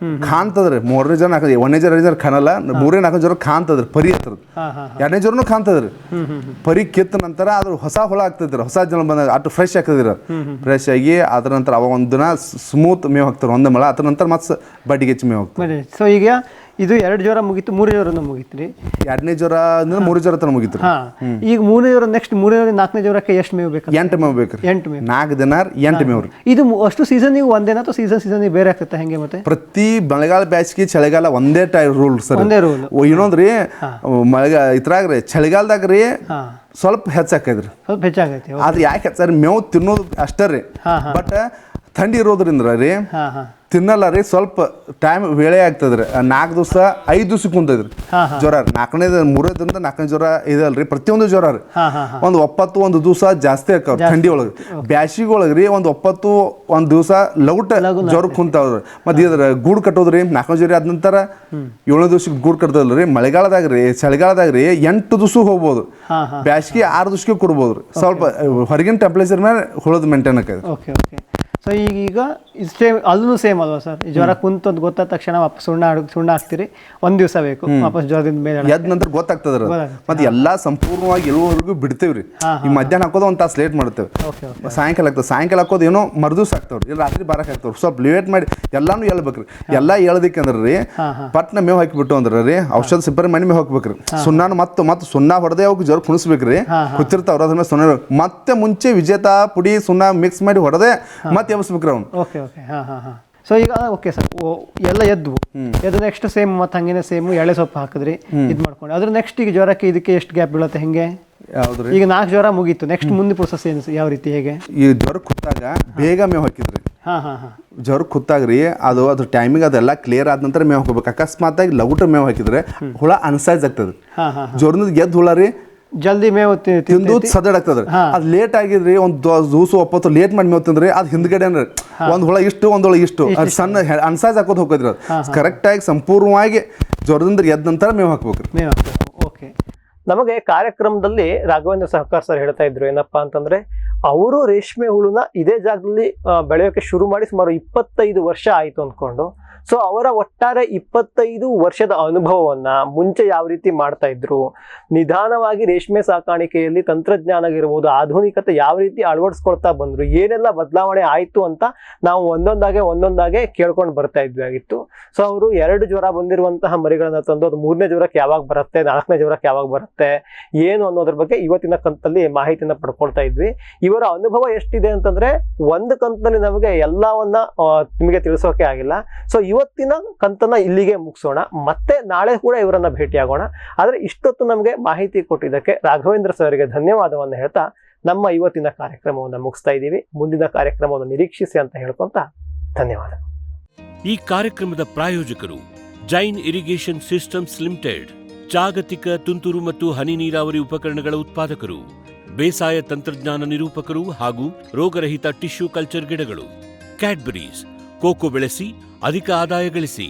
ಕಾಣ್ತದ್ರಿ. 3ನೇ ಜ್ವರ, 1ನೇ ಜ್ವರ ಕಾಣಲ್ಲ, 3ನೇ 4ನೇ ಜ್ವರ ಕಾಣ್ತದ್ರಿ. ಪರಿ ಹತ್ತದ 2ನೇ ಜ್ವರನು ಕಾಣ್ತದ್ರಿ. ಪರಿ ಕಿತ್ತ ನಂತರ ಅದ್ರ ಹೊಸ ಹುಳ ಆಗ್ತೈತ್ರಿ. ಹೊಸ ಜನ ಬಂದಾಗ ಅಷ್ಟು ಫ್ರೆಶ್ ಆಗ್ತದ್ರಿ. ಫ್ರೆಶ್ ಆಗಿ ಅದ್ರ ನಂತರ ಅವ ಒಂದ್ ದಿನ ಸ್ಮೂತ್ ಮೇವ್ ಹಾಕ್ತಾರ, ಒಂದೇ ಮಳ. ಅದ್ರ ನಂತರ ಮತ್ತೆ ಬಡ್ಡಿಗೆ ಹೆಚ್ಚು ಮೇವ್ ಹಾಕ್ತಾರೆ. ಸೊ ಈಗ ಇದು 2 ಜ್ವರ ಮುಗೀತು, 3ನೇ ಜ್ವರನೂ ಮುಗೀತ್ರಿ. 2ನೇ ಜ್ವರ 3 ಜ್ವರ ತನ ಮುಗೀತ್ರಿ. ಈಗ 3ನೇ ಜ್ವರ, ನೆಕ್ಸ್ಟ್ 3ನೇ 4ನೇ ಜ್ವರಕ್ಕೆ ಎಷ್ಟು ಮೇವು ಬೇಕು? 8 ಮೇವು ಬೇಕ್ರಿ. 8 ಮೇವು, 4 ದಿನ 8 ಮೇವ್ರಿ. ಇದು ಅಷ್ಟು ಸೀಸನ್ ಒಂದೇನಾ ಅಥವಾ ಸೀಸನ್ ಬೇರೆ ಆಗ್ತೈತೆ ಹೆಂಗೆ? ಮತ್ತೆ ಪ್ರತಿ ಮಳೆಗಾಲ ಬ್ಯಾಸ್ಗೆ ಚಳಿಗಾಲ ಒಂದೇ ರೂಲ್ ಸರ್. ಒಂದೇ ರೂಲ್. ಇನ್ನೊಂದ್ರಿ ಇದ್ರಾಗ್ರಿ ಚಳಿಗಾಲದಾಗ್ರಿ ಸ್ವಲ್ಪ ಹೆಚ್ಚಾಕೈತ್ರಿ, ಸ್ವಲ್ಪ ಹೆಚ್ಚಾಗೈತಿ. ಆದ್ರೆ ಯಾಕೆ ಹೆಚ್ಚಾರಿ ಮೇವು ತಿನ್ನೋದು ಅಷ್ಟೇ ರೀ. ಬಟ್ ಥಂಡಿ ಇರೋದ್ರಿಂದ ರೀ ತಿನ್ನಲ್ಲ ರೀ, ಸ್ವಲ್ಪ ಟೈಮ್ ವೇಳೆ ಆಗ್ತದ್ರಿ. 4 ದಿವಸ 5 ದಿವ್ಸಕ್ಕೆ ಕುಂತೈತ್ರಿ ಜ್ವರ. 3ನೇ 4ನೇ ಜ್ವರ ಇದಲ್ರಿ, ಪ್ರತಿಯೊಂದು ಜ್ವರ ರೀ. ಒಂದು 90 ದಿವಸ ಜಾಸ್ತಿ ಆಕಾವ್ರಿ ಥಂಡಿ ಒಳಗೆ. ಬ್ಯಾಸಿಗೆ ಒಳಗ್ರಿ ಒಂದು 90 ದಿವಸ ಲೌಟ ಜ್ವರ ಕುಂತಾವ್ರಿ. ಮತ್ತೆ ಇದ್ರ ಗೂಡು ಕಟ್ಟೋದ್ರಿ 4ನೇ ಜ್ವರ ಆದ ನಂತರ 7ನೇ ದಿವ್ಸಕ್ಕೆ ಗೂಡು ಕಟ್ಟದಲ್ರಿ. ಮಳೆಗಾಲದಾಗ್ರಿ ಚಳಿಗಾಲದಾಗ್ರಿ 8 ದಿವ್ಸ ಹೋಗ್ಬೋದು, ಬ್ಯಾಸಿಗೆ 6 ದಿವ್ಸಕ್ಕೆ ಕೊಡ್ಬೋದ್ರಿ. ಸ್ವಲ್ಪ ಹೊರಗಿನ ಟೆಂಪ್ರೇಚರ್ ಮೇಲೆ ಹುಳದ್ ಮೇಂಟೈನ್ ಆಕೈತಿ. Okay okay. ಸೊ ಈಗ ಸೇಮ್ ಅದೂ ಸೇಮ್ ಅಲ್ವಾ ಸರ್? ಈ ಜ್ವರ ಕುಂತದ್ದು ಗೊತ್ತಾದ ತಕ್ಷಣ ವಾಪಸ್ ಸುಣ್ಣ ಹಾಕ್ತೀರಿ, 1 ದಿವಸ ಬೇಕು ವಾಪಸ್ ಜ್ವರದಿಂದ ಮೇಲೆ ಎದ್ದ ನಂತರ ಗೊತ್ತಾಗ್ತದ್ರ. ಮತ್ತೆ ಎಲ್ಲಾ ಸಂಪೂರ್ಣವಾಗಿ ಎಲ್ಲವರೆಗೂ ಬಿಡ್ತೇವ್ರಿ. ಈ ಮಧ್ಯಾಹ್ನ ಹಾಕೋದು 1 ತಾಸು ಲೇಟ್ ಮಾಡ್ತೇವೆ, ಸಾಯಂಕಾಲ ಆಗ್ತದೆ. ಸಾಯಂಕಾಲ ಹಾಕೋದು ಏನೋ ಮರುದಿವ್ಸ ಆಗ್ತಾವ್ರಿ, ಇಲ್ಲ ರಾತ್ರಿ ಬಾರಕ್ಕೆ ಆಗ್ತಾವ್ರಿ. ಸ್ವಲ್ಪ ಲೇಟ್ ಮಾಡಿ ಎಲ್ಲಾನು ಹೇಳ್ಬೇಕ್ರಿ. ಎಲ್ಲಾ ಹೇಳ್ದಿಕ್ಕಂದ್ರ ರೀ ಪಟ್ನ ಮೇವು ಹಾಕಿಬಿಟ್ಟು ಅಂದ್ರ ರೀ ಔಷಧ ಸಿಬ್ಬರಿ ಮಣ್ಣಿ ಮೇವು ಹಾಕ್ಬೇಕ್ರಿ. ಸುಣ್ಣಾನು ಮತ್ತೆ ಸುಣ್ಣ ಹೊಡೆದೇ ಅವ್ರಿಗೆ ಜ್ವರ ಕುಣಿಸ್ಬೇಕ್ರಿ. ಕೂತಿರ್ತಾವ್ರ ಅದ್ರ ಮೇಲೆ ಸುಣ್ಣ ಮತ್ತೆ ಮುಂಚೆ ವಿಜೇತ ಪುಡಿ ಸುಣ್ಣ ಮಿಕ್ಸ್ ಮಾಡಿ ಹೊಡೆದೇ ಮತ್ತೆ ಎಬ್ಸ್ಬೇಕ್ರಿ ಅವ್ನು. Okay okay. ಸೊ ಈಗ ಓಕೆ ಸರ್, ಎಲ್ಲ ಎದ್ದು ನೆಕ್ಸ್ಟ್ ಸೇಮ್ ಮತ್ತೆ ಹಂಗೇನೆ ಸೇಮ್ ಎಳೆ ಸೊಪ್ಪು ಹಾಕಿದ್ರಿ, ಇದು ಮಾಡ್ಕೊಂಡು ಅದ್ರ ನೆಕ್ಸ್ಟ್ ಈಗ ಜ್ವರಕ್ಕೆ ಇದಕ್ಕೆ ಎಷ್ಟು ಗ್ಯಾಪ್ ಬೀಳುತ್ತೆ ಹೆಂಗೆ? ಯಾವ್ದ್ರಿ? ಈಗ 4 ಜ್ವರ ಮುಗೀತು, ನೆಕ್ಸ್ಟ್ ಮುಂದೆ ಪ್ರೊಸೆಸ್ ಏನು ಯಾವ ರೀತಿ ಹೇಗೆ? ಈ ಜ್ವರ ಕೂತಾಗ ಬೇಗ ಮೇವು ಹಾಕಿದ್ರಿ. ಜ್ವರ ಕೂತಾಗ್ರಿ ಅದ್ರ ಟೈಮಿಂಗ್ ಅದೆಲ್ಲ ಕ್ಲಿಯರ್ ಆದ ನಂತರ ಮೇವು ಹಾಕೋಬೇಕು. ಅಕಸ್ಮಾತ್ ಆಗಿ ಲಗುಟ ಮೇವು ಹಾಕಿದ್ರೆ ಹುಳ ಅನ್ಸೈಜ್ ಆಗ್ತದೆ. ಜ್ವರದ ಗೆದ್ದು ಹುಳ ರೀ ಜಲ್ದಿ ಮೇವು ತಿಂದು ಸದಡ್ ಆಗ್ತದ್ರಿ. ಅದ್ ಲೇಟ್ ಆಗಿದ್ರಿ, ಒಂದು ದಿವಸ 90 ಲೇಟ್ ಮಾಡಿ ಮೇವು ತಿಂದ್ರಿ ಅದ್ ಹಿಂದ್ಗಡೆ ಒಂದ್ ಹುಳ ಇಷ್ಟು ಒಂದೊಳಗೆ ಇಷ್ಟು ಸಣ್ಣ ಅನ್ಸಾಜ್ ಹಾಕೋದು ಹೋಗೋದ್ರಿ. ಅದು ಕರೆಕ್ಟ್ ಆಗಿ ಸಂಪೂರ್ಣವಾಗಿ ಜ್ವರದಿಂದ ಎದ್ದ ನಂತರ ಮೇವು ಹಾಕ್ಬೇಕ್ರಿ. ಮೇವು ಹಾಕ್ಬೇಕು. ಓಕೆ. ನಮಗೆ ಕಾರ್ಯಕ್ರಮದಲ್ಲಿ ರಾಘವೇಂದ್ರ ಸಹಕಾರ್ ಸರ್ ಹೇಳ್ತಾ ಇದ್ರು ಏನಪ್ಪಾ ಅಂತಂದ್ರೆ, ಅವರು ರೇಷ್ಮೆ ಹುಳುನ ಇದೇ ಜಾಗದಲ್ಲಿ ಬೆಳೆಯೋಕೆ ಶುರು ಮಾಡಿ ಸುಮಾರು 25 ವರ್ಷ ಆಯ್ತು ಅಂದ್ಕೊಂಡು. ಸೊ ಅವರ ಒಟ್ಟಾರೆ 25 ವರ್ಷದ ಅನುಭವವನ್ನ ಮುಂಚೆ ಯಾವ ರೀತಿ ಮಾಡ್ತಾ ಇದ್ರು, ನಿಧಾನವಾಗಿ ರೇಷ್ಮೆ ಸಾಕಾಣಿಕೆಯಲ್ಲಿ ತಂತ್ರಜ್ಞಾನ ಇರ್ಬೋದು, ಆಧುನಿಕತೆ ಯಾವ ರೀತಿ ಅಳವಡಿಸ್ಕೊಳ್ತಾ ಬಂದ್ರು, ಏನೆಲ್ಲ ಬದಲಾವಣೆ ಆಯ್ತು ಅಂತ ನಾವು ಒಂದೊಂದಾಗೆ ಕೇಳ್ಕೊಂಡು ಬರ್ತಾ ಇದ್ವಿ ಆಗಿತ್ತು. ಸೊ ಅವರು 2 ಜ್ವರ ಬಂದಿರುವಂತಹ ಮರಿಗಳನ್ನ ತಂದು ಅದು 3ನೇ ಜ್ವರಕ್ಕೆ ಯಾವಾಗ ಬರುತ್ತೆ, 4ನೇ ಜ್ವರಕ್ಕೆ ಯಾವಾಗ ಬರುತ್ತೆ ಏನು ಅನ್ನೋದ್ರ ಬಗ್ಗೆ ಇವತ್ತಿನ ಕಂತಲ್ಲಿ ಮಾಹಿತಿನ ಪಡ್ಕೊಳ್ತಾ ಇದ್ವಿ. ಇವರ ಅನುಭವ ಎಷ್ಟಿದೆ ಅಂತಂದ್ರೆ ಒಂದು ಕಂತಲ್ಲಿ ನಮಗೆ ಎಲ್ಲವನ್ನ ನಿಮಗೆ ತಿಳಿಸೋಕೆ ಆಗಿಲ್ಲ. ಸೊ ಇವತ್ತಿನ ಕಂತನ್ನ ಇಲ್ಲಿಗೆ ಮುಗಿಸೋಣ, ಮತ್ತೆ ನಾಳೆ ಕೂಡ ಇವರನ್ನ ಭೇಟಿಯಾಗೋಣ. ಆದ್ರೆ ಇಷ್ಟೊತ್ತು ನಮಗೆ ಮಾಹಿತಿ ಕೊಟ್ಟಿದ್ದಕ್ಕೆ ರಾಘವೇಂದ್ರ ಸರ್ಗೆ ಧನ್ಯವಾದವನ್ನು ಹೇಳ್ತಾ ನಮ್ಮ ಇವತ್ತಿನ ಕಾರ್ಯಕ್ರಮವನ್ನು ಮುಗಿಸ್ತಾ ಇದ್ದೀವಿ. ಮುಂದಿನ ಕಾರ್ಯಕ್ರಮವನ್ನು ನಿರೀಕ್ಷಿಸಿ ಅಂತ ಹೇಳ್ಕೊಂತ ಧನ್ಯವಾದ. ಈ ಕಾರ್ಯಕ್ರಮದ ಪ್ರಾಯೋಜಕರು ಜೈನ್ ಇರಿಗೇಷನ್ ಸಿಸ್ಟಮ್ಸ್ ಲಿಮಿಟೆಡ್, ಜಾಗತಿಕ ತುಂತುರು ಮತ್ತು ಹನಿ ನೀರಾವರಿ ಉಪಕರಣಗಳ ಉತ್ಪಾದಕರು, ಬೇಸಾಯ ತಂತ್ರಜ್ಞಾನ ನಿರೂಪಕರು ಹಾಗೂ ರೋಗರಹಿತ ಟಿಶ್ಯೂ ಕಲ್ಚರ್ ಗಿಡಗಳು. ಕ್ಯಾಡ್ಬರೀಸ್, ಕೋಕೋ ಬೆಳೆಸಿ ಅಧಿಕ ಆದಾಯ ಗಳಿಸಿ.